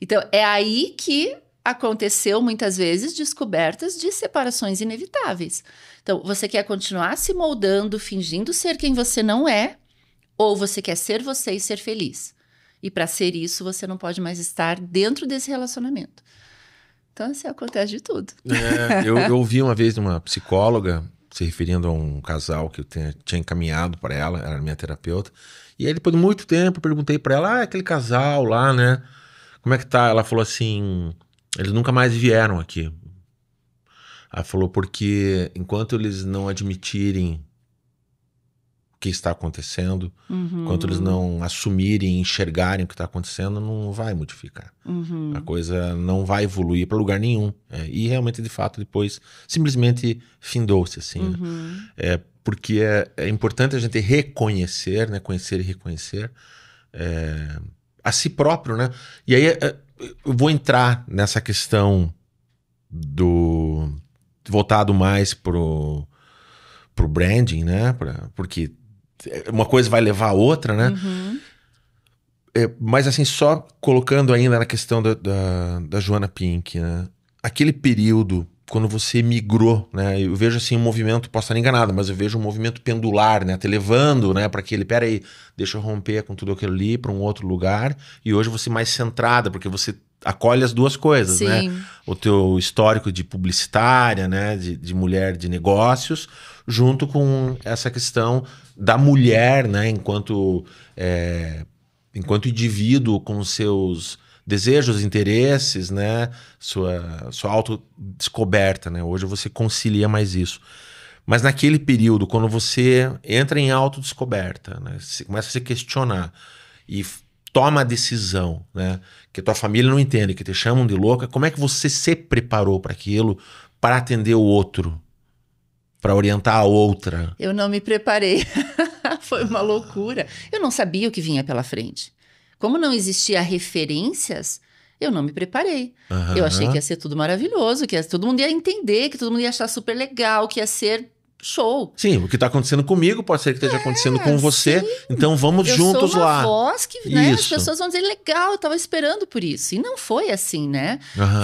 Então, é aí que aconteceu, muitas vezes, descobertas de separações inevitáveis. Então, você quer continuar se moldando, fingindo ser quem você não é, ou você quer ser você e ser feliz? E para ser isso, você não pode mais estar dentro desse relacionamento. Então, assim, acontece de tudo. Eu ouvi uma vez de uma psicóloga se referindo a um casal que eu tinha encaminhado para ela, era minha terapeuta. E aí, depois de muito tempo, eu perguntei para ela: aquele casal lá, né? Como é que tá? Ela falou assim: eles nunca mais vieram aqui. Ela falou: porque enquanto eles não admitirem que está acontecendo, enquanto eles não assumirem, enxergarem o que está acontecendo, não vai modificar. A coisa não vai evoluir para lugar nenhum. E realmente, de fato, depois simplesmente findou-se, assim. Né? Porque é importante a gente reconhecer, né? Conhecer e reconhecer a si próprio, né? E aí eu vou entrar nessa questão voltado mais pro branding, né? Porque uma coisa vai levar a outra, né? Mas assim, só colocando ainda na questão da Joana Pink, né? Aquele período, quando você migrou, né? Eu vejo assim um movimento, posso estar enganado, mas eu vejo um movimento pendular, né? Te levando, né? Para aquele, peraí, deixa eu romper com tudo aquilo ali para um outro lugar. E hoje você mais centrada, porque você acolhe as duas coisas, Sim. né? O teu histórico de publicitária, né? De mulher de negócios, junto com essa questão da mulher, né? Enquanto indivíduo com seus desejos, interesses, né? Sua autodescoberta, né? Hoje você concilia mais isso. Mas naquele período, quando você entra em autodescoberta, né? Você começa a se questionar e toma a decisão, né? Que a tua família não entende, que te chamam de louca. Como é que você se preparou para aquilo, para atender o outro, para orientar a outra? Eu não me preparei. Foi uma loucura. Eu não sabia o que vinha pela frente. Como não existia referências, eu não me preparei. Eu achei que ia ser tudo maravilhoso, que todo mundo ia entender, que todo mundo ia achar super legal, que ia ser show. Sim, o que está acontecendo comigo pode ser que esteja acontecendo com você. Sim. Então vamos juntos lá. Eu sou uma lá. voz que, né, as pessoas vão dizer, legal, eu estava esperando por isso. E não foi assim, né?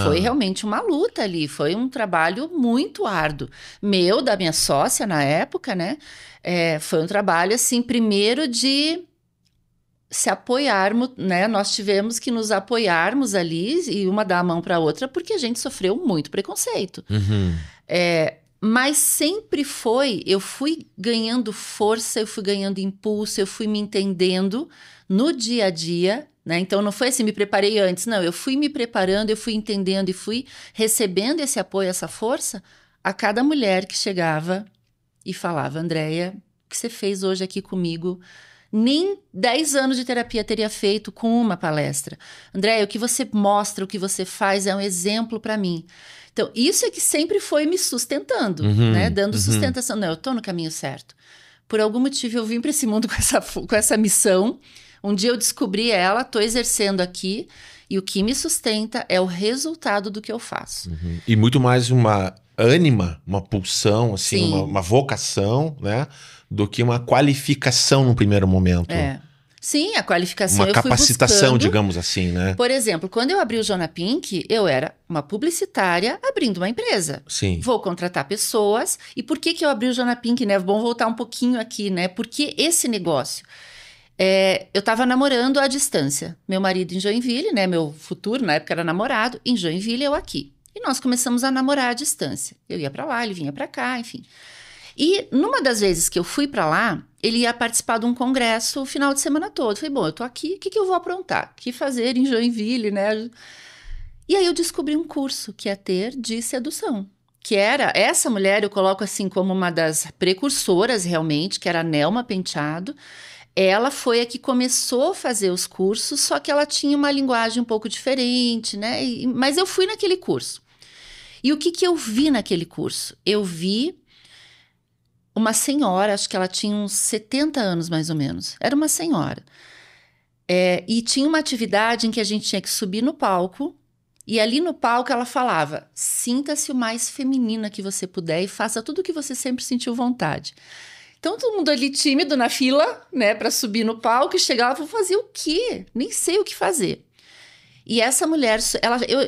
Foi realmente uma luta ali. Foi um trabalho muito árduo. Da minha sócia na época, né? Foi um trabalho, assim, primeiro de se apoiarmos, né? Nós tivemos que nos apoiarmos ali e uma dar a mão para a outra, porque a gente sofreu muito preconceito. Mas sempre eu fui ganhando força, eu fui ganhando impulso, eu fui me entendendo no dia a dia, né? Então não foi assim, me preparei antes, não, eu fui me preparando, eu fui entendendo e fui recebendo esse apoio, essa força a cada mulher que chegava e falava, Andréia, o que você fez hoje aqui comigo, nem 10 anos de terapia teria feito com uma palestra. Andréia, o que você mostra, o que você faz é um exemplo para mim. Então, isso é que sempre foi me sustentando, né? Dando sustentação. Não, eu tô no caminho certo. Por algum motivo, eu vim para esse mundo com essa missão. Um dia eu descobri ela, tô exercendo aqui. E o que me sustenta é o resultado do que eu faço. E muito mais uma ânima, uma pulsão, assim, uma vocação, né? Do que uma qualificação no primeiro momento. Sim, a qualificação uma capacitação, buscando, digamos assim, né? Por exemplo, quando eu abri o Joana Pink, eu era uma publicitária abrindo uma empresa. Sim. Vou contratar pessoas. E por que eu abri o Joana Pink, né? Vamos voltar um pouquinho aqui, né? Porque esse negócio... eu estava namorando à distância. Meu marido em Joinville, né? Meu futuro, na época, era namorado. Em Joinville, eu aqui. E nós começamos a namorar à distância. Eu ia para lá, ele vinha para cá, enfim. E numa das vezes que eu fui para lá, ele ia participar de um congresso o final de semana todo. Eu falei, bom, eu tô aqui, o que eu vou aprontar? O que fazer em Joinville, né? E aí eu descobri um curso que é ter de sedução. Que era, essa mulher eu coloco assim como uma das precursoras realmente, que era a Nelma Penteado. Ela foi a que começou a fazer os cursos, só que ela tinha uma linguagem um pouco diferente, né? Mas eu fui naquele curso. E o que eu vi naquele curso? Eu vi uma senhora, acho que ela tinha uns 70 anos mais ou menos. Era uma senhora. E tinha uma atividade em que a gente tinha que subir no palco. E ali no palco ela falava, sinta-se o mais feminina que você puder e faça tudo o que você sempre sentiu vontade. Então todo mundo ali tímido na fila, né, para subir no palco e chegava, vou fazer o quê? Nem sei o que fazer. E essa mulher,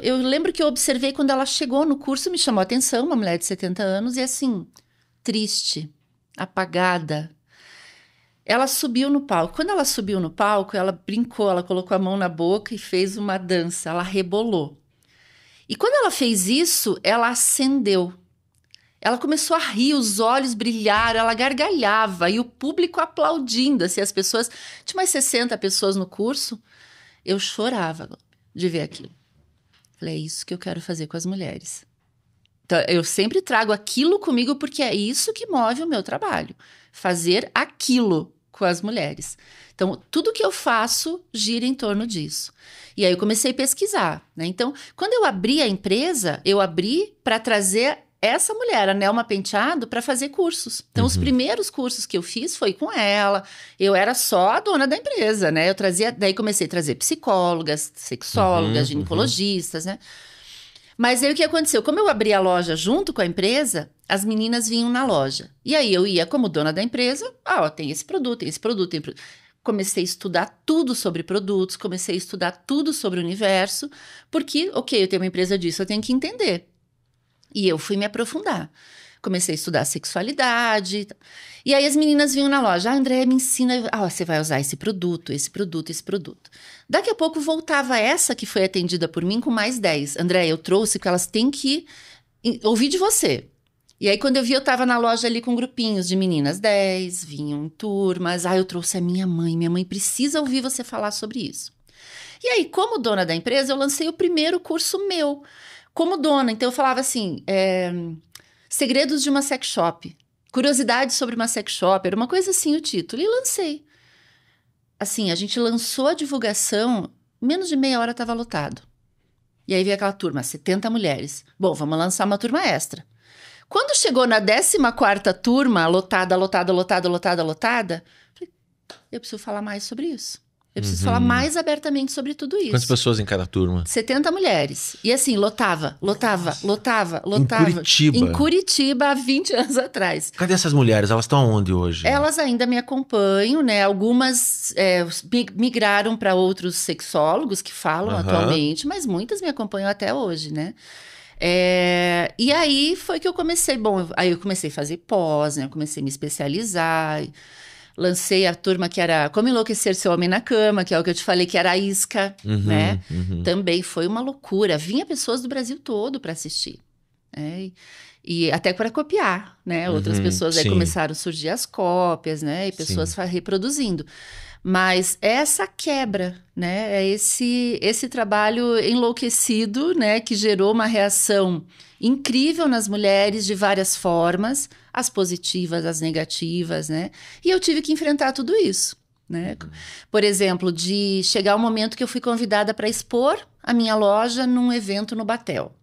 eu lembro que eu observei quando ela chegou no curso, me chamou a atenção, uma mulher de 70 anos, e assim, triste, apagada. Ela subiu no palco. Quando ela subiu no palco, ela brincou, ela colocou a mão na boca e fez uma dança, ela rebolou. E quando ela fez isso, ela acendeu. Ela começou a rir, os olhos brilharam, ela gargalhava e o público aplaudindo, assim, as pessoas... Tinha umas 60 pessoas no curso, eu chorava de ver aquilo. Falei, é isso que eu quero fazer com as mulheres. Então, eu sempre trago aquilo comigo porque é isso que move o meu trabalho. Fazer aquilo com as mulheres. Então, tudo que eu faço gira em torno disso. E aí eu comecei a pesquisar, né? Então, quando eu abri a empresa, eu abri para trazer essa mulher, a Nelma Penteado, para fazer cursos. Então, os primeiros cursos que eu fiz foi com ela. Eu era só a dona da empresa, né? Daí comecei a trazer psicólogas, sexólogas, ginecologistas, né? Mas aí o que aconteceu? Como eu abri a loja junto com a empresa, as meninas vinham na loja. E aí eu ia como dona da empresa, tem esse produto, tem esse produto, tem produto. Comecei a estudar tudo sobre produtos, comecei a estudar tudo sobre o universo, porque, ok, eu tenho uma empresa disso, eu tenho que entender. E eu fui me aprofundar. Comecei a estudar sexualidade. E aí as meninas vinham na loja. André, me ensina. Você vai usar esse produto, esse produto, esse produto. Daqui a pouco voltava essa que foi atendida por mim com mais 10. André, eu trouxe que elas têm que ouvir de você. E aí quando eu vi, eu estava na loja ali com grupinhos de meninas. 10, vinham em turmas. Eu trouxe a minha mãe. Minha mãe precisa ouvir você falar sobre isso. E aí, como dona da empresa, eu lancei o primeiro curso meu. Como dona. Então eu falava assim... Segredos de uma sex shop. Curiosidades sobre uma sex shop. Era uma coisa assim o título. E lancei. Assim, a gente lançou a divulgação, menos de meia hora estava lotado. E aí veio aquela turma, 70 mulheres. Bom, vamos lançar uma turma extra. Quando chegou na 14ª turma, lotada, falei, eu preciso falar mais sobre isso. Eu preciso falar mais abertamente sobre tudo isso. Quantas pessoas em cada turma? 70 mulheres. E assim, lotava. Em Curitiba? Em Curitiba, há 20 anos atrás. Cadê essas mulheres? Elas estão onde hoje? Elas ainda me acompanham, né? Algumas migraram para outros sexólogos que falam atualmente, mas muitas me acompanham até hoje, né? E aí foi que eu comecei. Bom, aí eu comecei a fazer pós, né? Eu comecei a me especializar. Lancei a turma que era Como Enlouquecer Seu Homem na Cama, que é o que eu te falei, que era a isca, né? Também foi uma loucura. Vinha pessoas do Brasil todo para assistir. Né? E até para copiar, né? Outras pessoas aí começaram a surgir as cópias, né? E pessoas reproduzindo. Mas essa quebra, né? É esse trabalho enlouquecido, né? Que gerou uma reação incrível nas mulheres de várias formas, as positivas, as negativas, né? E eu tive que enfrentar tudo isso, né? Por exemplo, de chegar um momento que eu fui convidada para expor a minha loja num evento no Batel.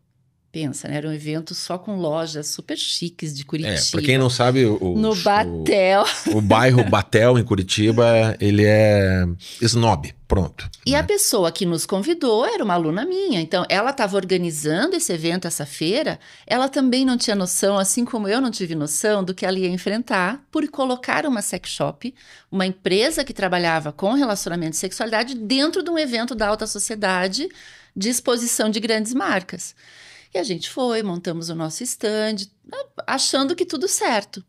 Pensa, né? Era um evento só com lojas super chiques de Curitiba. Pra quem não sabe, no Batel. O bairro Batel, em Curitiba, ele é snob, pronto. E a pessoa que nos convidou era uma aluna minha. Então, ela estava organizando esse evento, essa feira. Ela também não tinha noção, assim como eu não tive noção, do que ela ia enfrentar por colocar uma sex shop, uma empresa que trabalhava com relacionamento e sexualidade, dentro de um evento da alta sociedade de exposição de grandes marcas. E a gente foi, montamos o nosso stand, achando que tudo certo.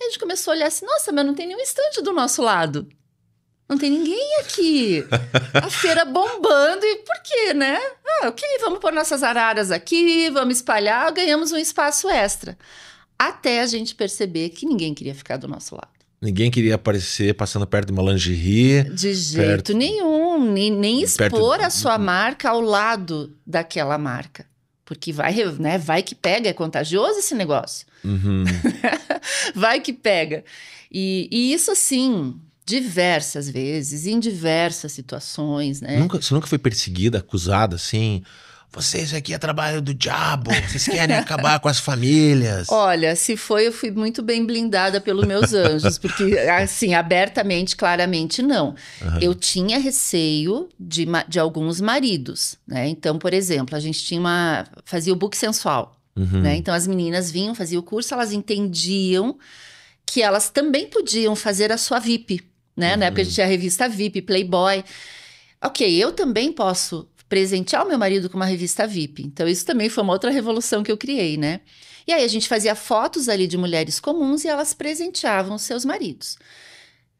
A gente começou a olhar assim, nossa, mas não tem nenhum stand do nosso lado. Não tem ninguém aqui. A feira bombando, e por quê, né? Ok, vamos pôr nossas araras aqui, vamos espalhar, ganhamos um espaço extra. Até a gente perceber que ninguém queria ficar do nosso lado. Ninguém queria aparecer passando perto de uma lingerie. De jeito nenhum, nem expor a sua marca ao lado daquela marca. Porque vai que pega, é contagioso esse negócio. Vai que pega. E isso, assim, diversas vezes, em diversas situações, né? Você nunca foi perseguida, acusada, assim? Vocês aqui é trabalho do diabo, vocês querem acabar com as famílias. Olha, se foi, eu fui muito bem blindada pelos meus anjos, porque, assim, abertamente, claramente, não. Eu tinha receio de alguns maridos, né? Então, por exemplo, a gente fazia o book sensual, né? Então, as meninas vinham, faziam o curso, elas entendiam que elas também podiam fazer a sua VIP, né? Na época a gente tinha a revista VIP, Playboy. Ok, eu também posso presentear o meu marido com uma revista VIP. Então, isso também foi uma outra revolução que eu criei, né? E aí, a gente fazia fotos ali de mulheres comuns e elas presenteavam os seus maridos.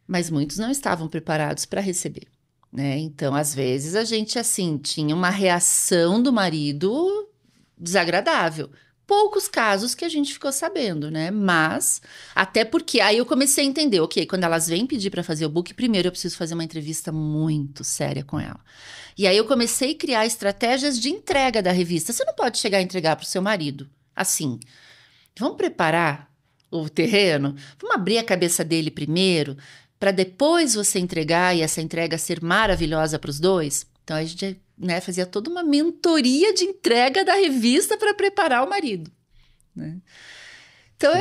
Mas muitos não estavam preparados para receber, né? Então, às vezes, a gente, assim, tinha uma reação do marido desagradável. Poucos casos que a gente ficou sabendo, né? Mas, até porque aí eu comecei a entender, ok, quando elas vêm pedir para fazer o book, primeiro eu preciso fazer uma entrevista muito séria com ela. E aí eu comecei a criar estratégias de entrega da revista. Você não pode chegar a entregar para o seu marido assim, vamos preparar o terreno, vamos abrir a cabeça dele primeiro, para depois você entregar e essa entrega ser maravilhosa para os dois. Então a gente, né, fazia toda uma mentoria de entrega da revista para preparar o marido, né? Então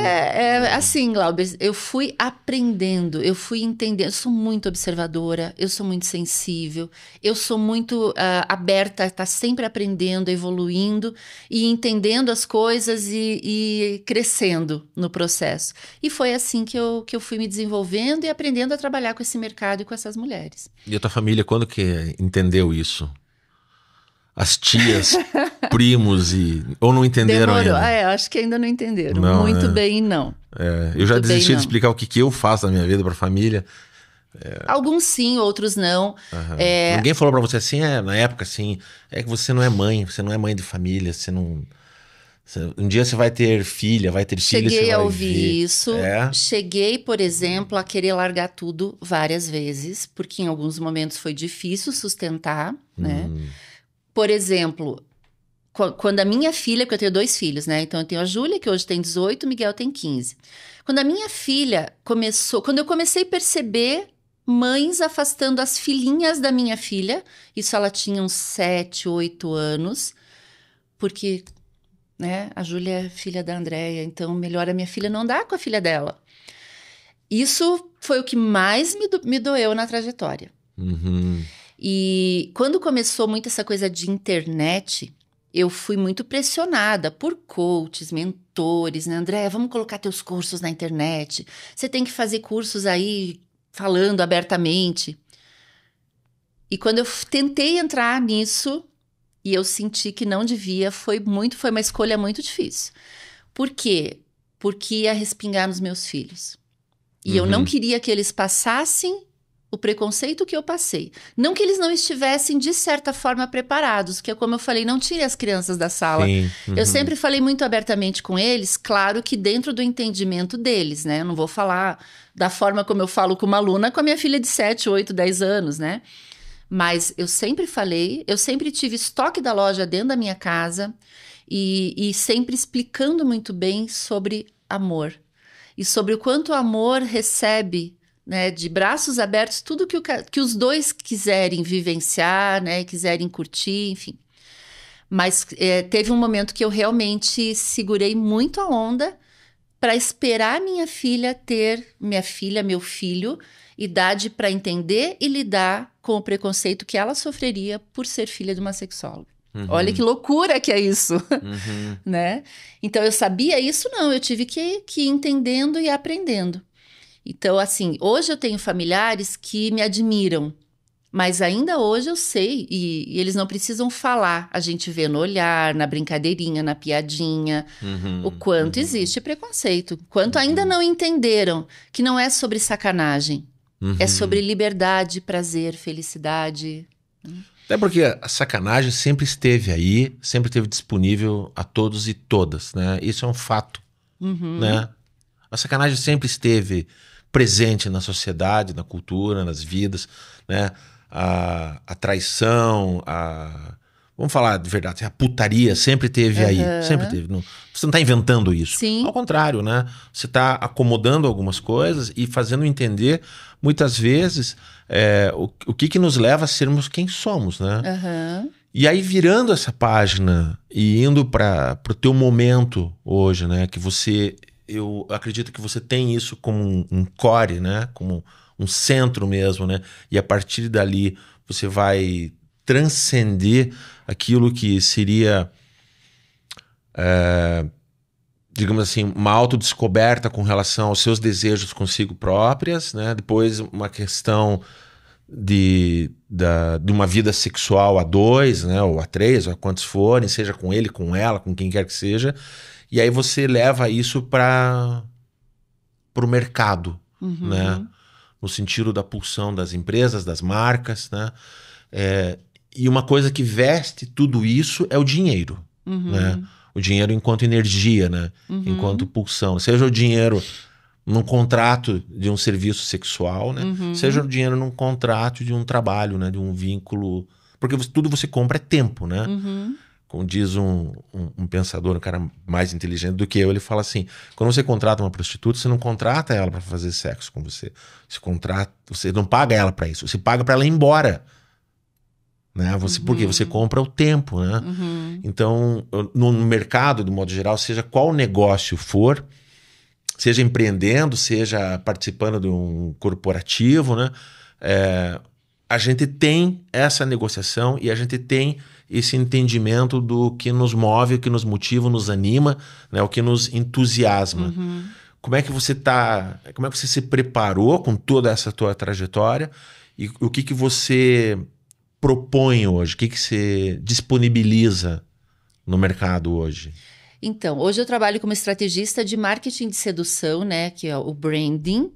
assim, Glauber, eu fui aprendendo, eu fui entendendo, eu sou muito observadora, eu sou muito sensível, eu sou muito aberta a estar sempre aprendendo, evoluindo e entendendo as coisas e crescendo no processo. E foi assim que eu fui me desenvolvendo e aprendendo a trabalhar com esse mercado e com essas mulheres. E a tua família, quando que entendeu isso? As tias, primos ou não entenderam Demorou. ainda? Acho que ainda não entenderam. Não, Muito bem, não. Eu já desisti de explicar o que eu faço na minha vida pra família. Alguns sim, outros não. Ninguém falou pra você assim, na época assim, é que você não é mãe de família, você não... Um dia você vai ter filha, vai ter filho, você vai ver. Cheguei a ouvir isso. Cheguei, por exemplo, a querer largar tudo várias vezes, porque em alguns momentos foi difícil sustentar, né? Por exemplo, quando a minha filha, porque eu tenho 2 filhos, né? Então eu tenho a Júlia, que hoje tem 18, o Miguel tem 15. Quando a minha filha quando eu comecei a perceber mães afastando as filhinhas da minha filha, isso ela tinha uns 7, 8 anos, porque, né, a Júlia é filha da Andréia, então melhor a minha filha não andar com a filha dela. Isso foi o que mais me doeu na trajetória. E quando começou muito essa coisa de internet, eu fui muito pressionada por coaches, mentores, né? André, vamos colocar teus cursos na internet. Você tem que fazer cursos aí falando abertamente. E quando eu tentei entrar nisso e eu senti que não devia, foi uma escolha muito difícil. Por quê? Porque ia respingar nos meus filhos. E eu não queria que eles passassem o preconceito que eu passei. Não que eles não estivessem, de certa forma, preparados, que é como eu falei, não tire as crianças da sala. Sim, Eu sempre falei muito abertamente com eles, claro que dentro do entendimento deles, né? Eu não vou falar da forma como eu falo com uma aluna, com a minha filha de 7, 8, 10 anos, né? Mas eu sempre falei, eu sempre tive estoque da loja dentro da minha casa e sempre explicando muito bem sobre amor. E sobre o quanto o amor recebe, né, de braços abertos, tudo que os dois quiserem vivenciar, né, quiserem curtir, enfim. Mas teve um momento que eu realmente segurei muito a onda para esperar minha filha, meu filho, idade para entender e lidar com o preconceito que ela sofreria por ser filha de uma sexóloga. Olha que loucura que é isso, né? Então, eu sabia isso? Não, eu tive que ir entendendo e aprendendo. Então, assim, hoje eu tenho familiares que me admiram, mas ainda hoje eu sei, e eles não precisam falar, a gente vê no olhar, na brincadeirinha, na piadinha, o quanto existe preconceito, quanto ainda não entenderam que não é sobre sacanagem, é sobre liberdade, prazer, felicidade. Até porque a sacanagem sempre esteve aí, sempre esteve disponível a todos e todas, né? Isso é um fato, né? A sacanagem sempre esteve presente na sociedade, na cultura, nas vidas, né? A traição, vamos falar de verdade, a putaria sempre teve aí, sempre teve. Não, você não está inventando isso. Sim. Ao contrário, né? Você está acomodando algumas coisas e fazendo entender, muitas vezes, o que nos leva a sermos quem somos, né? E aí, virando essa página e indo para o teu momento hoje, né? Que eu acredito que você tem isso como um core, né? Como um centro mesmo, né? E a partir dali você vai transcender aquilo que seria, digamos assim, uma autodescoberta com relação aos seus desejos consigo próprias, né? Depois uma questão de uma vida sexual a 2, né? Ou a 3, ou a quantos forem, seja com ele, com ela, com quem quer que seja. E aí você leva isso para o mercado, né? No sentido da pulsão das empresas, das marcas, né? E uma coisa que veste tudo isso é o dinheiro, né? O dinheiro enquanto energia, né? Enquanto pulsão. Seja o dinheiro num contrato de um serviço sexual, né? Seja o dinheiro num contrato de um trabalho, né? De um vínculo... Porque tudo você compra é tempo, né? como diz um pensador, um cara mais inteligente do que eu, ele fala assim, quando você contrata uma prostituta, você não contrata ela para fazer sexo com você. Você não paga ela para isso, você paga para ela ir embora. Né? Por quê? Você compra o tempo. Né? Então, no mercado, de modo geral, seja qual negócio for, seja empreendendo, seja participando de um corporativo, né? A gente tem essa negociação e a gente tem esse entendimento do que nos move, o que nos motiva, nos anima, né? O que nos entusiasma. Como é que você se preparou com toda essa tua trajetória e o que você propõe hoje? O que você disponibiliza no mercado hoje? Então, hoje eu trabalho como estrategista de marketing de sedução, né? Que é o branding.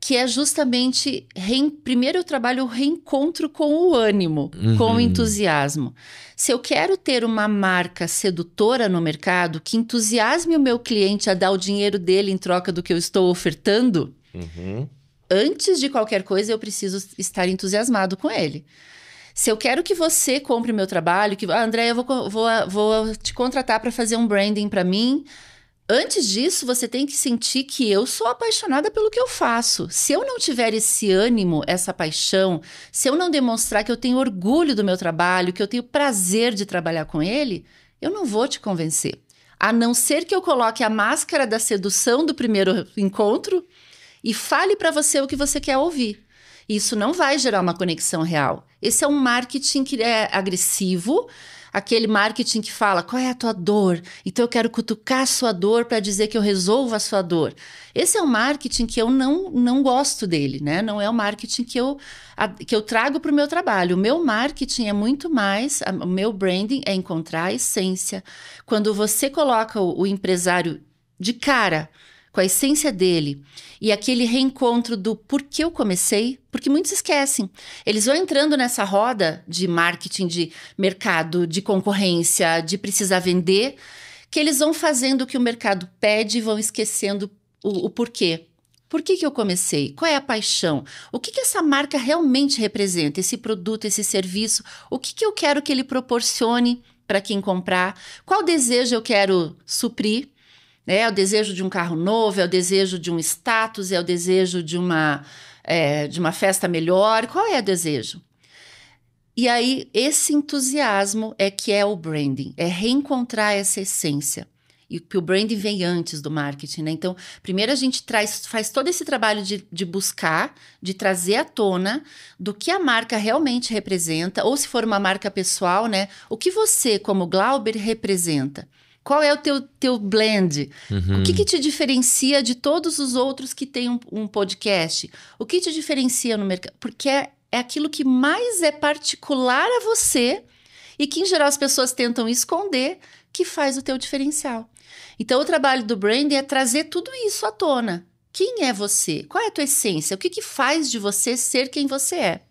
Que é justamente... Primeiro eu trabalho o reencontro com o ânimo, com o entusiasmo. Se eu quero ter uma marca sedutora no mercado, que entusiasme o meu cliente a dar o dinheiro dele em troca do que eu estou ofertando, antes de qualquer coisa eu preciso estar entusiasmado com ele. Se eu quero que você compre meu trabalho, André, eu vou te contratar para fazer um branding para mim... Antes disso, você tem que sentir que eu sou apaixonada pelo que eu faço. Se eu não tiver esse ânimo, essa paixão, se eu não demonstrar que eu tenho orgulho do meu trabalho, que eu tenho prazer de trabalhar com ele, eu não vou te convencer. A não ser que eu coloque a máscara da sedução do primeiro encontro e fale para você o que você quer ouvir. Isso não vai gerar uma conexão real. Esse é um marketing que é agressivo, aquele marketing que fala, qual é a tua dor? Então eu quero cutucar a sua dor para dizer que eu resolvo a sua dor. Esse é um marketing que eu não gosto dele, né? Não é o marketing que eu trago para o meu trabalho. O meu marketing é muito mais, o meu branding é encontrar a essência. Quando você coloca o empresário de cara com a essência dele e aquele reencontro do porquê eu comecei, porque muitos esquecem. Eles vão entrando nessa roda de marketing, de mercado, de concorrência, de precisar vender, que eles vão fazendo o que o mercado pede e vão esquecendo o porquê. Por que eu comecei? Qual é a paixão? O que essa marca realmente representa? Esse produto, esse serviço? O que eu quero que ele proporcione para quem comprar? Qual desejo eu quero suprir? É o desejo de um carro novo, é o desejo de um status, é o desejo de uma festa melhor. Qual é o desejo? E aí, esse entusiasmo é que é o branding, é reencontrar essa essência. E o branding vem antes do marketing, né? Então, primeiro a gente faz todo esse trabalho de buscar, de trazer à tona do que a marca realmente representa, ou se for uma marca pessoal, né? O que você, como Glauber, representa? Qual é o teu blend? O que te diferencia de todos os outros que têm um podcast? O que te diferencia no mercado? Porque é aquilo que mais é particular a você e que, em geral, as pessoas tentam esconder, que faz o teu diferencial. Então, o trabalho do branding é trazer tudo isso à tona. Quem é você? Qual é a tua essência? O que faz de você ser quem você é?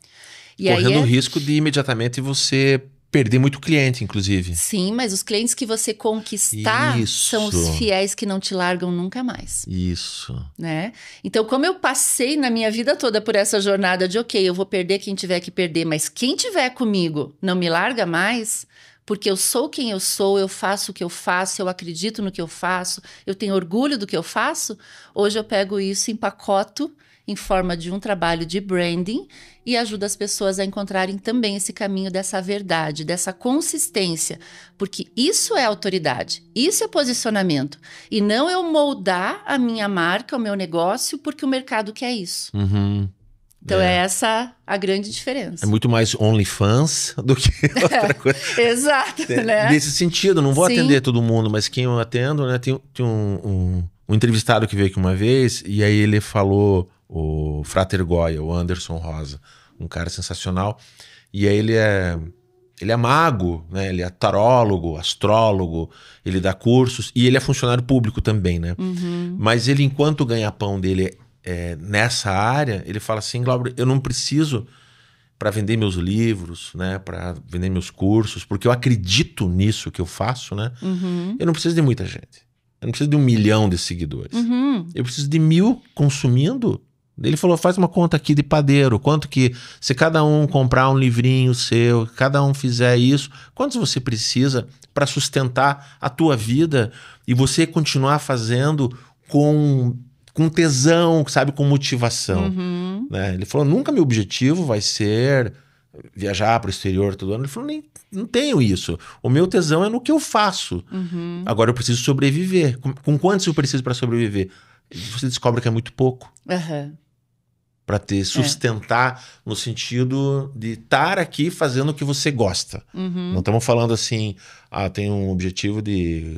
E correndo o risco de imediatamente você perder muito cliente, inclusive. Sim, mas os clientes que você conquistar são os fiéis que não te largam nunca mais. Isso. Né? Então, como eu passei na minha vida toda por essa jornada de, ok, eu vou perder quem tiver que perder, mas quem tiver comigo não me larga mais, porque eu sou quem eu sou, eu faço o que eu faço, eu acredito no que eu faço, eu tenho orgulho do que eu faço, hoje eu pego isso, empacoto em forma de um trabalho de branding e ajuda as pessoas a encontrarem também esse caminho dessa verdade, dessa consistência, porque isso é autoridade, isso é posicionamento, e não eu moldar a minha marca, o meu negócio, porque o mercado quer isso. Então é essa a grande diferença. É muito mais OnlyFans do que outra coisa. Exato, né? Nesse sentido, não vou atender todo mundo, mas quem eu atendo, né? Tem um entrevistado que veio aqui uma vez, e aí ele falou, o Frater Goya, o Anderson Rosa, um cara sensacional, e aí ele é mago, né? Ele é tarólogo, astrólogo, ele dá cursos, e ele é funcionário público também, né? Mas ele, enquanto o ganha-pão dele nessa área, ele fala assim, Glauber, eu não preciso para vender meus livros, né, para vender meus cursos, porque eu acredito nisso que eu faço, né? Eu não preciso de muita gente. Eu não preciso de 1 milhão de seguidores. Eu preciso de 1000 consumindo Ele falou, faz uma conta aqui de padeiro, quanto que, se cada um comprar um livrinho seu, cada um fizer isso, quantos você precisa para sustentar a tua vida e você continuar fazendo com tesão, sabe, com motivação. Né? Ele falou, nunca meu objetivo vai ser viajar para o exterior todo ano. Ele falou, não tenho isso. O meu tesão é no que eu faço. Agora eu preciso sobreviver. Com quantos eu preciso para sobreviver? Você descobre que é muito pouco. Para sustentar no sentido de estar aqui fazendo o que você gosta. Não estamos falando assim, tem um objetivo de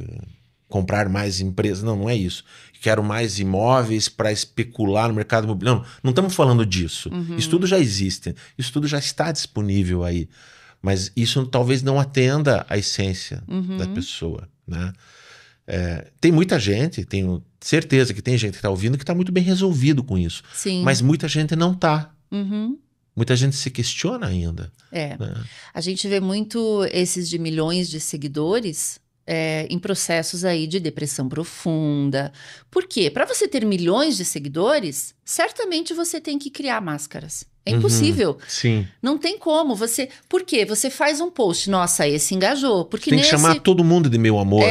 comprar mais empresas. Não é isso. Quero mais imóveis para especular no mercado imobiliário. Não estamos falando disso. Isso tudo já existe. Isso tudo já está disponível aí. Mas isso talvez não atenda à essência da pessoa, né? Tem muita gente, tenho certeza que tem gente que está ouvindo que está muito bem resolvido com isso. Sim. Mas muita gente não está. Muita gente se questiona ainda. Né? A gente vê muito esses de milhões de seguidores em processos aí de depressão profunda. Por quê? Para você ter milhões de seguidores, certamente você tem que criar máscaras. É impossível. Sim. Não tem como. Por quê? Você faz um post, nossa, esse engajou. Porque tem que chamar todo mundo de meu amor.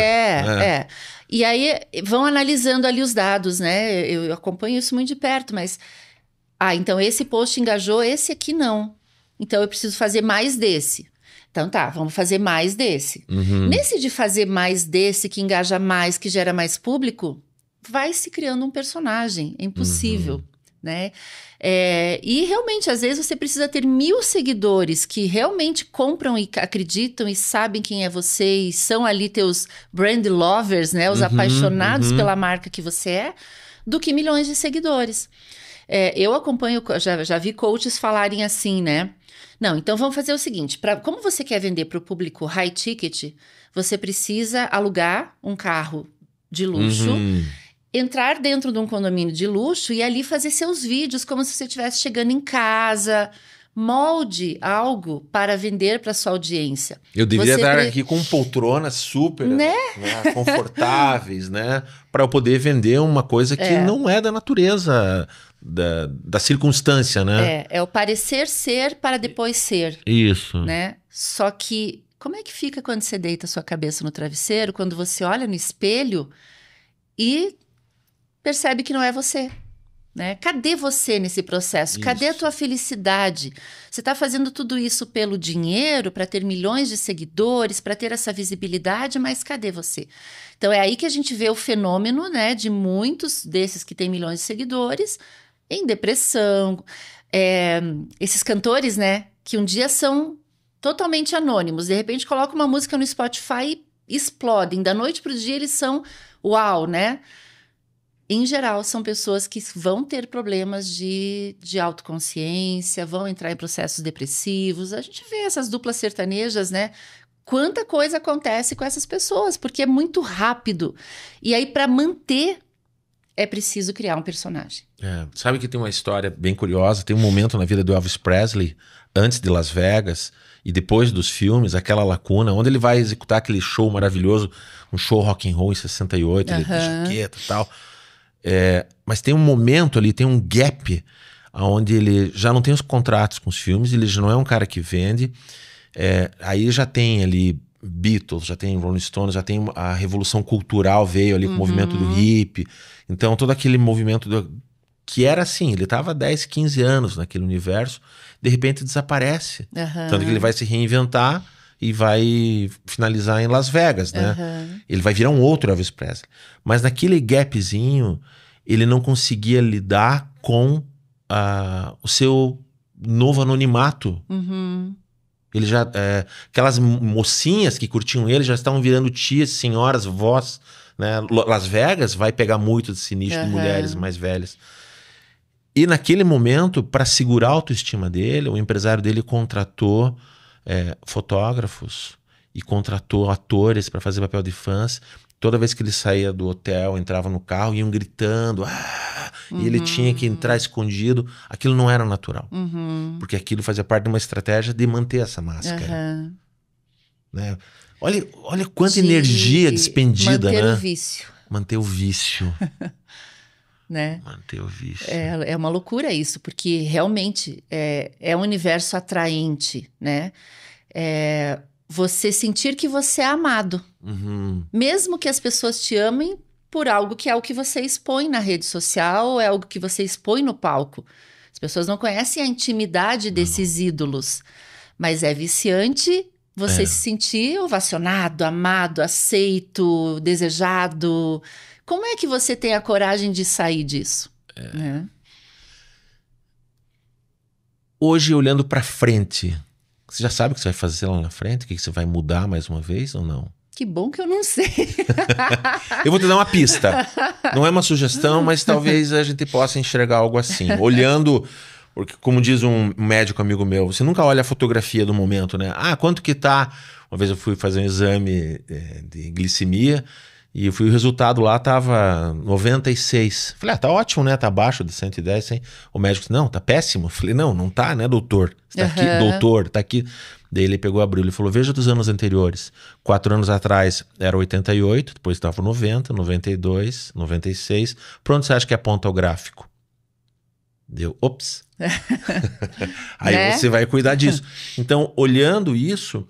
E aí vão analisando ali os dados, né? Eu acompanho isso muito de perto, mas... então esse post engajou, esse aqui não. Então eu preciso fazer mais desse. Então tá, vamos fazer mais desse. Nesse de fazer mais desse, que engaja mais, que gera mais público, vai se criando um personagem. É impossível, né? E realmente, às vezes você precisa ter 1000 seguidores que realmente compram e acreditam e sabem quem é você e são ali teus brand lovers, né? Os apaixonados pela marca que você é, do que milhões de seguidores. Eu acompanho, já vi coaches falarem assim, né? Não, então vamos fazer o seguinte, como você quer vender para o público high ticket, você precisa alugar um carro de luxo, entrar dentro de um condomínio de luxo e ali fazer seus vídeos como se você estivesse chegando em casa. Molde algo para vender para sua audiência. Eu deveria estar aqui com poltronas super confortáveis, né? Para eu poder vender uma coisa que não é da natureza, da circunstância, né? É o parecer ser para depois ser. Isso. Né? Só que, como é que fica quando você deita a sua cabeça no travesseiro, quando você olha no espelho e percebe que não é você? Né? Cadê você nesse processo? Cadê a tua felicidade? Você está fazendo tudo isso pelo dinheiro, para ter milhões de seguidores, para ter essa visibilidade, mas cadê você? Então é aí que a gente vê o fenômeno, né, de muitos desses que têm milhões de seguidores em depressão. Esses cantores, né, que um dia são totalmente anônimos, de repente colocam uma música no Spotify e explodem. Da noite para o dia eles são uau, né? Em geral, são pessoas que vão ter problemas de autoconsciência, vão entrar em processos depressivos. A gente vê essas duplas sertanejas, né? Quanta coisa acontece com essas pessoas, porque é muito rápido. E aí, para manter, é preciso criar um personagem. Sabe que tem uma história bem curiosa? Tem um momento na vida do Elvis Presley, antes de Las Vegas e depois dos filmes, aquela lacuna, onde ele vai executar aquele show maravilhoso, um show rock and roll em 68, ele com jaqueta e tal. Mas tem um momento ali, tem um gap onde ele já não tem os contratos com os filmes, ele já não é um cara que vende. Aí já tem ali Beatles, já tem Rolling Stones, já tem a revolução cultural, veio ali com o movimento do hip. Então todo aquele movimento que era assim, ele estava há 10, 15 anos naquele universo, de repente desaparece. Tanto que ele vai se reinventar e vai finalizar em Las Vegas, né? Ele vai virar um outro Elvis Presley. Mas naquele gapzinho, ele não conseguia lidar com o seu novo anonimato. Ele já, aquelas mocinhas que curtiam ele já estavam virando tias, senhoras, vós, né? Las Vegas vai pegar muito desse nicho de mulheres mais velhas. E naquele momento, para segurar a autoestima dele, o empresário dele contratou fotógrafos e contratou atores para fazer papel de fãs. Toda vez que ele saía do hotel, entrava no carro, iam gritando, e ele tinha que entrar escondido. Aquilo não era natural, porque aquilo fazia parte de uma estratégia de manter essa máscara. Né? Olha quanta energia despendida, manter né? o vício. Manter o vício. né? Manter o vício. É uma loucura isso, porque realmente é um universo atraente, né? Você sentir que você é amado. Uhum. Mesmo que as pessoas te amem por algo que é o que você expõe na rede social, ou é algo que você expõe no palco. As pessoas não conhecem a intimidade desses ídolos, mas é viciante você se sentir ovacionado, amado, aceito, desejado. Como é que você tem a coragem de sair disso? Né? Hoje, olhando pra frente, você já sabe o que você vai fazer lá na frente? O que você vai mudar mais uma vez ou não? Que bom que eu não sei. Eu vou te dar uma pista. Não é uma sugestão, mas talvez a gente possa enxergar algo assim. Olhando, porque como diz um médico amigo meu, você nunca olha a fotografia do momento, né? Ah, quanto que tá? Uma vez eu fui fazer um exame de glicemia e o resultado lá tava 96. Falei, tá ótimo, né? Tá abaixo de 110, 100. O médico disse, não, tá péssimo. Falei, não tá, né, doutor? Você tá aqui, doutor, tá aqui. Daí ele pegou, abriu, ele falou, veja dos anos anteriores. 4 anos atrás era 88, depois estava 90, 92, 96. Pra onde você acha que aponta o gráfico? Deu, ops. Aí né? Você vai cuidar disso. Então, olhando isso,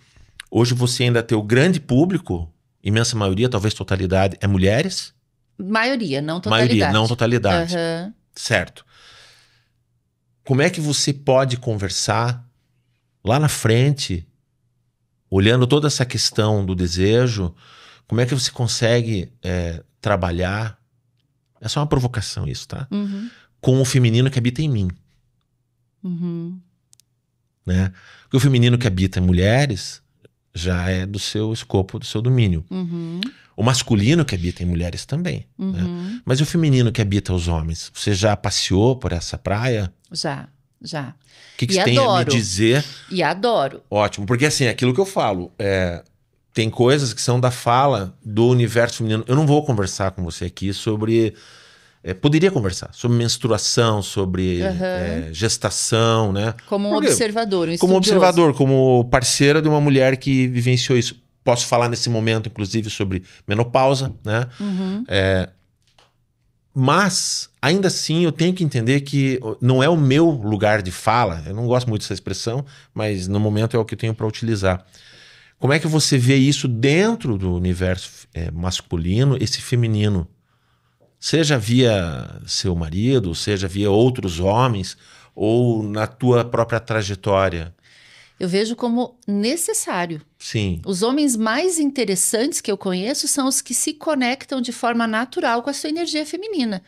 hoje você ainda tem o grande público, imensa maioria, talvez totalidade, é mulheres? Maioria, não totalidade. Maioria, não totalidade. Certo. Como é que você pode conversar lá na frente, olhando toda essa questão do desejo, como é que você consegue trabalhar? É só uma provocação isso, tá? Com o feminino que habita em mim. Né? Porque o feminino que habita em mulheres já é do seu escopo, do seu domínio. O masculino que habita em mulheres também. Né? Mas e o feminino que habita os homens? Você já passeou por essa praia? Já. O que você tem a me dizer? E adoro. Ótimo, porque assim, aquilo que eu falo, tem coisas que são da fala do universo feminino. Eu não vou conversar com você aqui sobre... poderia conversar sobre menstruação, sobre gestação, né? Como um observador, um como observador, como parceira de uma mulher que vivenciou isso. Posso falar nesse momento, inclusive, sobre menopausa, né? Mas, ainda assim, eu tenho que entender que não é o meu lugar de fala. Eu não gosto muito dessa expressão, mas no momento é o que eu tenho para utilizar. Como é que você vê isso dentro do universo masculino, esse feminino? Seja via seu marido, seja via outros homens, ou na tua própria trajetória? Eu vejo como necessário. Sim. Os homens mais interessantes que eu conheço são os que se conectam de forma natural com a sua energia feminina,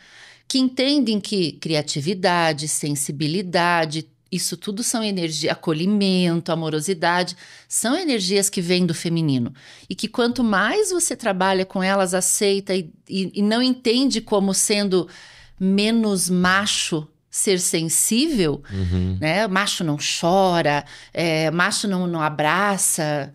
que entendem que criatividade, sensibilidade, isso tudo são energia, acolhimento, amorosidade, são energias que vêm do feminino. E que quanto mais você trabalha com elas, aceita e não entende como sendo menos macho, ser sensível, né? Macho não chora, macho não abraça,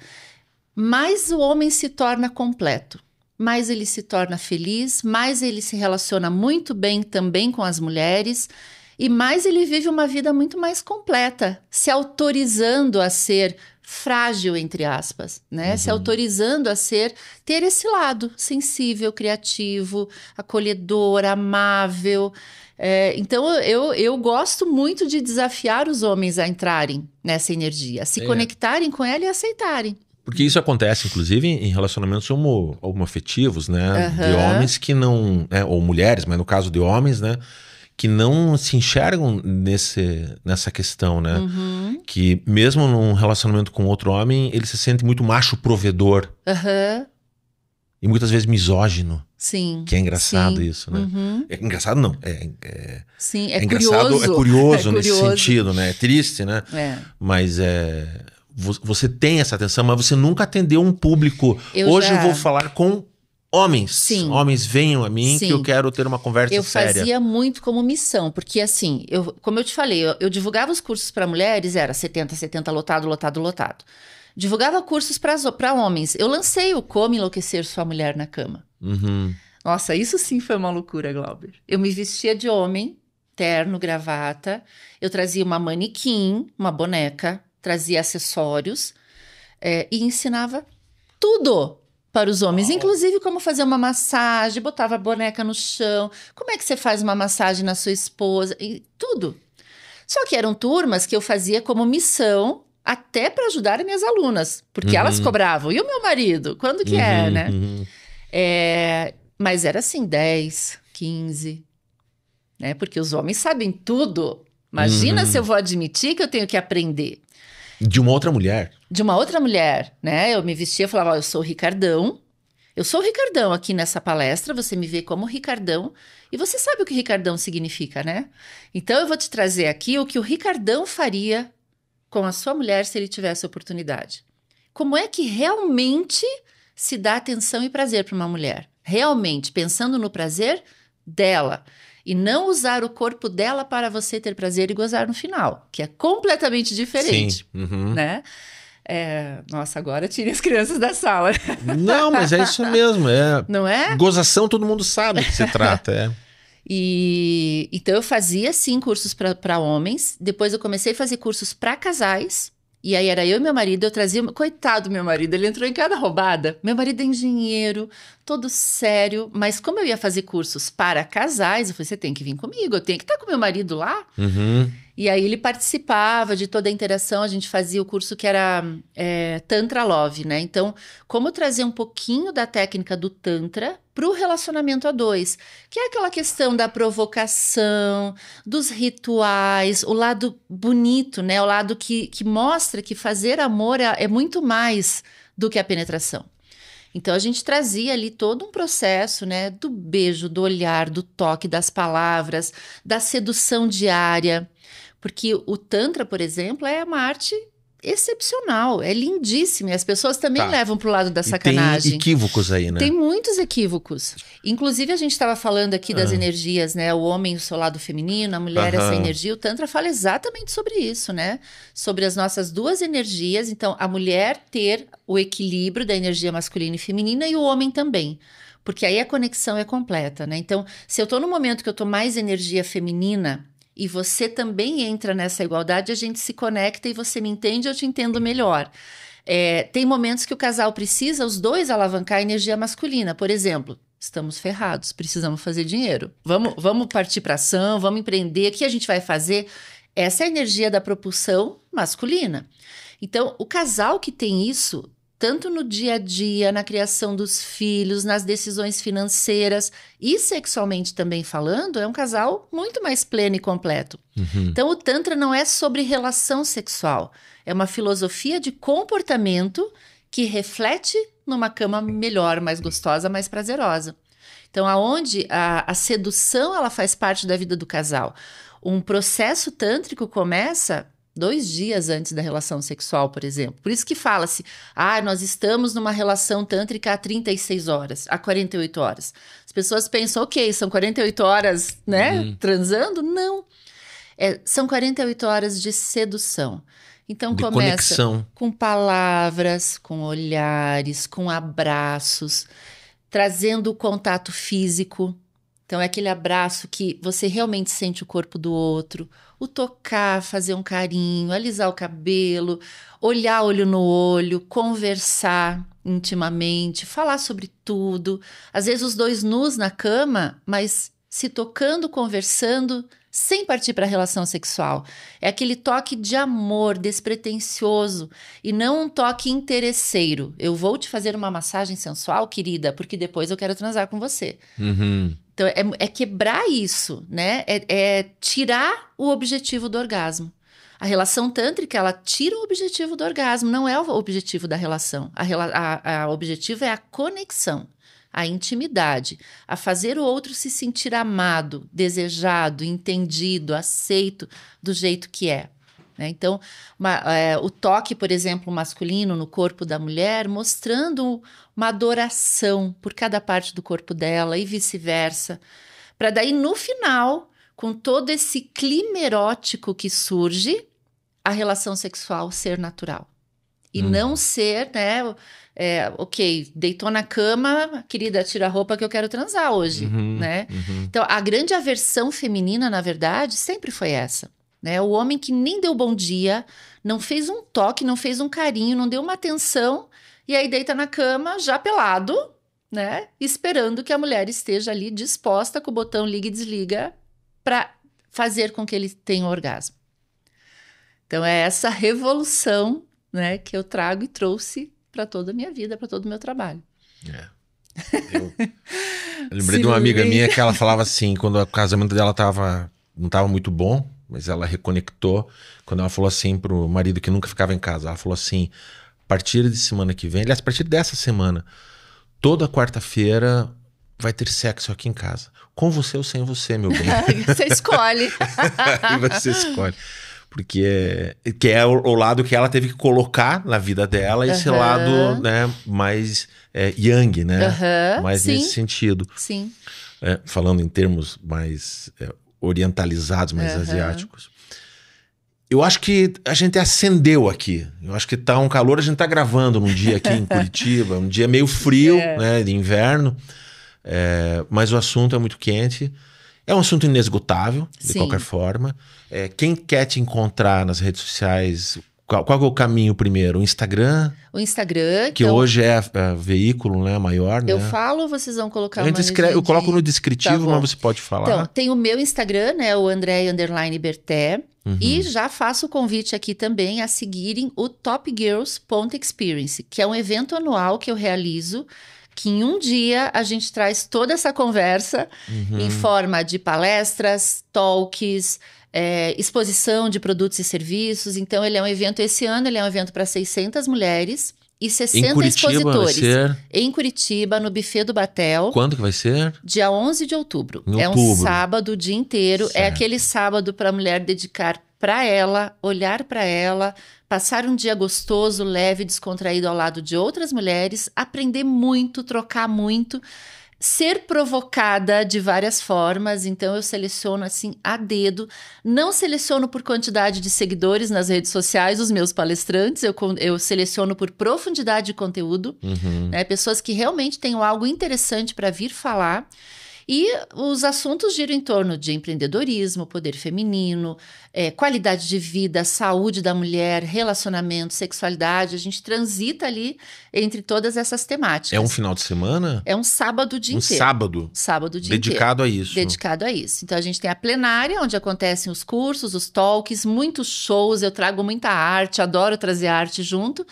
mais o homem se torna completo, mais ele se torna feliz, mais ele se relaciona muito bem também com as mulheres e mais ele vive uma vida muito mais completa, se autorizando a ser frágil, entre aspas, né? Se autorizando a ter esse lado sensível, criativo, acolhedor, amável. Então eu gosto muito de desafiar os homens a entrarem nessa energia, a se conectarem com ela e aceitarem. Porque isso acontece, inclusive, em relacionamentos homoafetivos, né? De homens que não... ou mulheres, mas no caso de homens, né? Que não se enxergam nessa questão, né? Que mesmo num relacionamento com outro homem, ele se sente muito macho provedor. E muitas vezes misógino. Sim. Que é engraçado isso, né? É engraçado não. Sim, é engraçado, curioso. É curioso nesse sentido, né? É triste, né? Mas você tem essa atenção, mas você nunca atendeu um público. Hoje eu vou falar com homens. Sim. Homens, venham a mim que eu quero ter uma conversa séria. Eu fazia muito como missão, porque assim, como eu te falei, eu divulgava os cursos para mulheres, era 70, lotado. Divulgava cursos para homens. Eu lancei o Como Enlouquecer Sua Mulher na Cama. Nossa, isso sim foi uma loucura, Glauber. Eu me vestia de homem, terno, gravata. Eu trazia uma manequim, uma boneca, trazia acessórios e ensinava tudo. para os homens, inclusive como fazer uma massagem, botava a boneca no chão, como é que você faz uma massagem na sua esposa, e tudo. Só que eram turmas que eu fazia como missão, até para ajudar as minhas alunas, porque elas cobravam. E o meu marido? Quando que né? Mas era assim, 10, 15, né? Porque os homens sabem tudo. Imagina se eu vou admitir que eu tenho que aprender. De uma outra mulher. De uma outra mulher, né? Eu me vestia e falava, eu sou o Ricardão. Eu sou o Ricardão aqui nessa palestra, você me vê como Ricardão. E você sabe o que Ricardão significa, né? Então eu vou te trazer aqui o que o Ricardão faria com a sua mulher se ele tivesse oportunidade. Como é que realmente se dá atenção e prazer para uma mulher? Realmente, pensando no prazer dela. E não usar o corpo dela para você ter prazer e gozar no final, que é completamente diferente, né? Nossa, agora tire as crianças da sala. Não, mas é isso mesmo. Não é? Gozação, todo mundo sabe do que se trata. Então eu fazia, sim, cursos para homens. Depois eu comecei a fazer cursos para casais. E aí era eu e meu marido, eu trazia... Coitado do meu marido, ele entrou em cada roubada. Meu marido é engenheiro, todo sério. Mas como eu ia fazer cursos para casais, eu falei, você tem que vir comigo, eu tenho que estar com meu marido lá. E aí ele participava de toda a interação, a gente fazia o curso que era Tantra Love, né? Então, como trazer um pouquinho da técnica do Tantra para o relacionamento a dois, que é aquela questão da provocação, dos rituais, o lado bonito, né? O lado que mostra que fazer amor é muito mais do que a penetração. Então, a gente trazia ali todo um processo, né? Do beijo, do olhar, do toque, das palavras, da sedução diária. Porque o Tantra, por exemplo, é uma arte excepcional, é lindíssima. E as pessoas também levam para o lado da sacanagem. Tem equívocos aí, né? Tem muitos equívocos. Inclusive, a gente estava falando aqui das energias, né? O homem, o seu lado feminino, a mulher, essa energia. O Tantra fala exatamente sobre isso, né? Sobre as nossas duas energias. Então, a mulher ter o equilíbrio da energia masculina e feminina e o homem também. Porque aí a conexão é completa, né? Então, se eu estou no momento que eu estou mais energia feminina e você também entra nessa igualdade, a gente se conecta e você me entende, eu te entendo melhor. Tem momentos que o casal precisa, os dois, alavancar a energia masculina. Por exemplo, estamos ferrados, precisamos fazer dinheiro. Vamos partir para ação, vamos empreender. O que a gente vai fazer? Essa é a energia da propulsão masculina. Então, o casal que tem isso, tanto no dia a dia, na criação dos filhos, nas decisões financeiras e sexualmente também falando, é um casal muito mais pleno e completo. Então, o Tantra não é sobre relação sexual, é uma filosofia de comportamento que reflete numa cama melhor, mais gostosa, mais prazerosa. Então, aonde a sedução ela faz parte da vida do casal. Um processo tântrico começa 2 dias antes da relação sexual, por exemplo. Por isso que fala-se, nós estamos numa relação tântrica há 36 horas, há 48 horas. As pessoas pensam, ok, são 48 horas, né, transando? Não. São 48 horas de sedução. Então, de começa conexão. Com palavras, com olhares, com abraços, trazendo o contato físico. Então, é aquele abraço que você realmente sente o corpo do outro, o tocar, fazer um carinho, alisar o cabelo, olhar olho no olho, conversar intimamente, falar sobre tudo. Às vezes os dois nus na cama, mas se tocando, conversando, sem partir para a relação sexual. É aquele toque de amor despretensioso e não um toque interesseiro. Eu vou te fazer uma massagem sensual, querida, porque depois eu quero transar com você. Então, é quebrar isso, né? É tirar o objetivo do orgasmo. A relação tântrica, ela tira o objetivo do orgasmo, não é o objetivo da relação. O objetivo é a conexão, a intimidade, a fazer o outro se sentir amado, desejado, entendido, aceito do jeito que é. Então, o toque, por exemplo, masculino no corpo da mulher, mostrando uma adoração por cada parte do corpo dela e vice-versa, para daí, no final, com todo esse clima erótico que surge, a relação sexual ser natural. E não ser, né, ok, deitou na cama, querida, tira a roupa que eu quero transar hoje, né? Então, a grande aversão feminina, na verdade, sempre foi essa. Né? O homem que nem deu bom dia, não fez um toque, não fez um carinho, não deu uma atenção E aí deita na cama, já pelado, né? Esperando que a mulher esteja ali disposta com o botão liga e desliga para fazer com que ele tenha um orgasmo. Então é essa revolução, né, que eu trago e trouxe para toda a minha vida, para todo o meu trabalho. Eu lembrei de uma amiga minha que ela falava assim, quando o casamento dela não estava muito bom, mas ela reconectou, quando ela falou assim pro marido que nunca ficava em casa, ela falou assim, a partir de semana que vem, aliás, a partir dessa semana, toda quarta-feira vai ter sexo aqui em casa. Com você ou sem você, meu bem. Você escolhe. E você escolhe. Porque é o lado que ela teve que colocar na vida dela, esse lado, né, mais yang, né? Mais sim. nesse sentido. Sim. Falando em termos mais orientalizados, mais asiáticos. Eu acho que a gente acendeu aqui. Eu acho que tá um calor, a gente tá gravando num dia aqui em Curitiba, um dia meio frio, né, de inverno. Mas o assunto é muito quente. É um assunto inesgotável, de qualquer forma. Quem quer te encontrar nas redes sociais, qual é o caminho primeiro? O Instagram? O Instagram. Que então, hoje é veículo, né, maior, né? Eu falo ou vocês vão colocar eu coloco no descritivo, tá, mas você pode falar. Então, tem o meu Instagram, né, o André_Berté. E já faço o convite aqui também a seguirem o topgirls.experience, que é um evento anual que eu realizo, que em um dia a gente traz toda essa conversa em forma de palestras, talks, exposição de produtos e serviços. Então, ele é um evento, esse ano ele é um evento para 600 mulheres e 60 expositores. Em Curitiba, no Buffet do Batel. Quando que vai ser? Dia 11 de outubro. Um sábado, o dia inteiro. Certo. É aquele sábado para a mulher dedicar para ela, olhar para ela, passar um dia gostoso, leve, descontraído ao lado de outras mulheres, aprender muito, trocar muito, ser provocada de várias formas. Então eu seleciono assim a dedo, não seleciono por quantidade de seguidores nas redes sociais os meus palestrantes, eu seleciono por profundidade de conteúdo, né? Pessoas que realmente tenham algo interessante para vir falar. E os assuntos giram em torno de empreendedorismo, poder feminino, qualidade de vida, saúde da mulher, relacionamento, sexualidade. A gente transita ali entre todas essas temáticas. É um final de semana? É um sábado o dia inteiro. Sábado? Sábado o dia Dedicado inteiro. a isso. Dedicado a isso. Então a gente tem a plenária, onde acontecem os cursos, os talks, muitos shows. Eu trago muita arte, adoro trazer arte junto.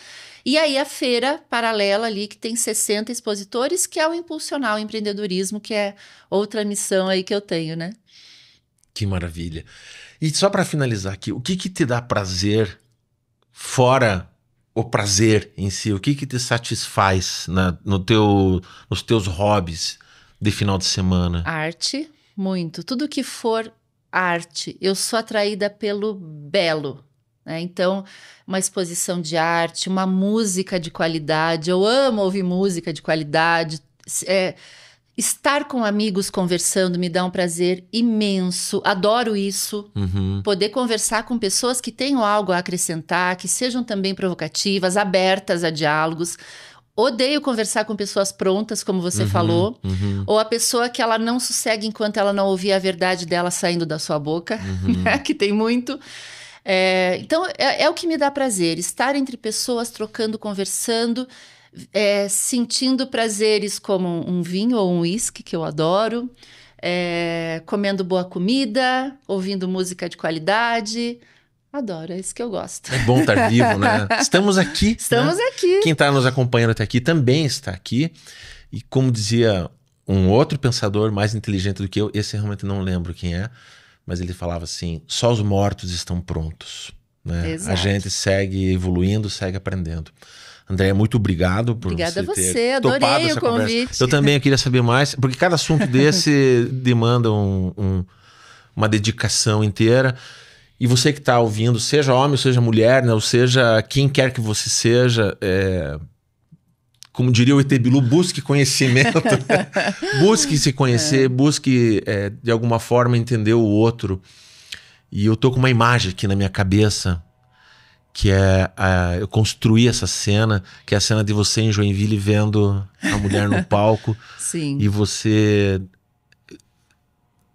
E aí a feira paralela ali, que tem 60 expositores, que é o Impulsionar o Empreendedorismo, que é outra missão aí que eu tenho, né? Que maravilha. E só para finalizar aqui, o que te dá prazer fora o prazer em si? O que te satisfaz nos teus hobbies de final de semana? Arte, muito. Tudo que for arte. Eu sou atraída pelo belo. Então, uma exposição de arte, uma música de qualidade. Eu amo ouvir música de qualidade. Estar com amigos conversando me dá um prazer imenso. Adoro isso. Poder conversar com pessoas que tenham algo a acrescentar, que sejam também provocativas, abertas a diálogos. Odeio conversar com pessoas prontas, como você falou. Ou a pessoa que ela não sossega enquanto ela não ouvir a verdade dela saindo da sua boca, né? Que tem muito. Então, é o que me dá prazer, estar entre pessoas, trocando, conversando, sentindo prazeres como um vinho ou um uísque, que eu adoro, comendo boa comida, ouvindo música de qualidade. Adoro, é isso que eu gosto. É bom estar vivo, né? Estamos aqui. Estamos aqui. Quem está nos acompanhando até aqui também está aqui. E como dizia um outro pensador mais inteligente do que eu, esse eu realmente não lembro quem é, mas ele falava assim, só os mortos estão prontos, né? Exato. A gente segue evoluindo, segue aprendendo. Andréia, muito obrigado por Obrigada você ter topado adorei essa o convite. Conversa. Eu também queria saber mais, porque cada assunto desse demanda uma dedicação inteira. E você que está ouvindo, seja homem ou seja mulher, né? Ou seja quem quer que você seja, como diria o ET Bilu, busque conhecimento, busque se conhecer, busque de alguma forma entender o outro. E eu tô com uma imagem aqui na minha cabeça, que eu construí essa cena, que é a cena de você em Joinville vendo a mulher no palco. Sim. E você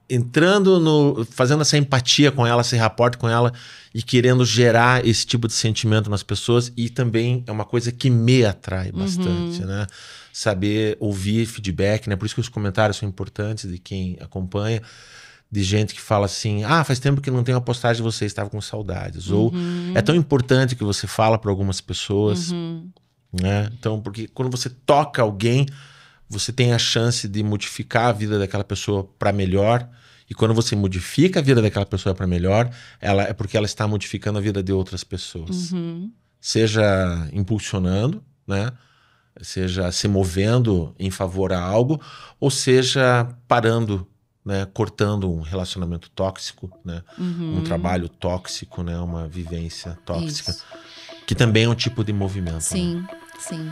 entrando fazendo essa empatia com ela, esse rapport com ela e querendo gerar esse tipo de sentimento nas pessoas. E também é uma coisa que me atrai bastante, né? Saber ouvir feedback, né? Por isso que os comentários são importantes de quem acompanha, de gente que fala assim, faz tempo que não tem uma postagem de você, estava com saudades. Ou é tão importante que você fala para algumas pessoas, né? Então, porque quando você toca alguém, você tem a chance de modificar a vida daquela pessoa para melhor. E quando você modifica a vida daquela pessoa para melhor, é porque ela está modificando a vida de outras pessoas. Seja impulsionando, né? Seja se movendo em favor a algo, ou seja parando, né? Cortando um relacionamento tóxico, né? Um trabalho tóxico, né? Uma vivência tóxica. Isso. Que também é um tipo de movimento. Sim, né? sim.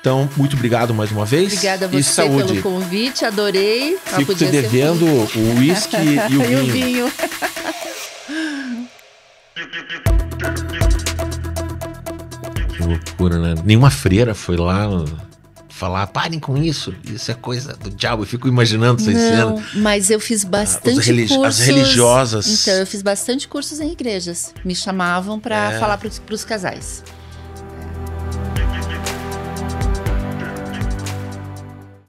Então, muito obrigado mais uma vez. Obrigada a você pelo convite, adorei. Fico te devendo o uísque e o vinho. E o vinho. Que loucura, né? Nenhuma freira foi lá falar, parem com isso é coisa do diabo. Eu fico imaginando essa cena. Mas eu fiz bastante cursos. As religiosas. Então, eu fiz bastante cursos em igrejas. Me chamavam para falar para os casais.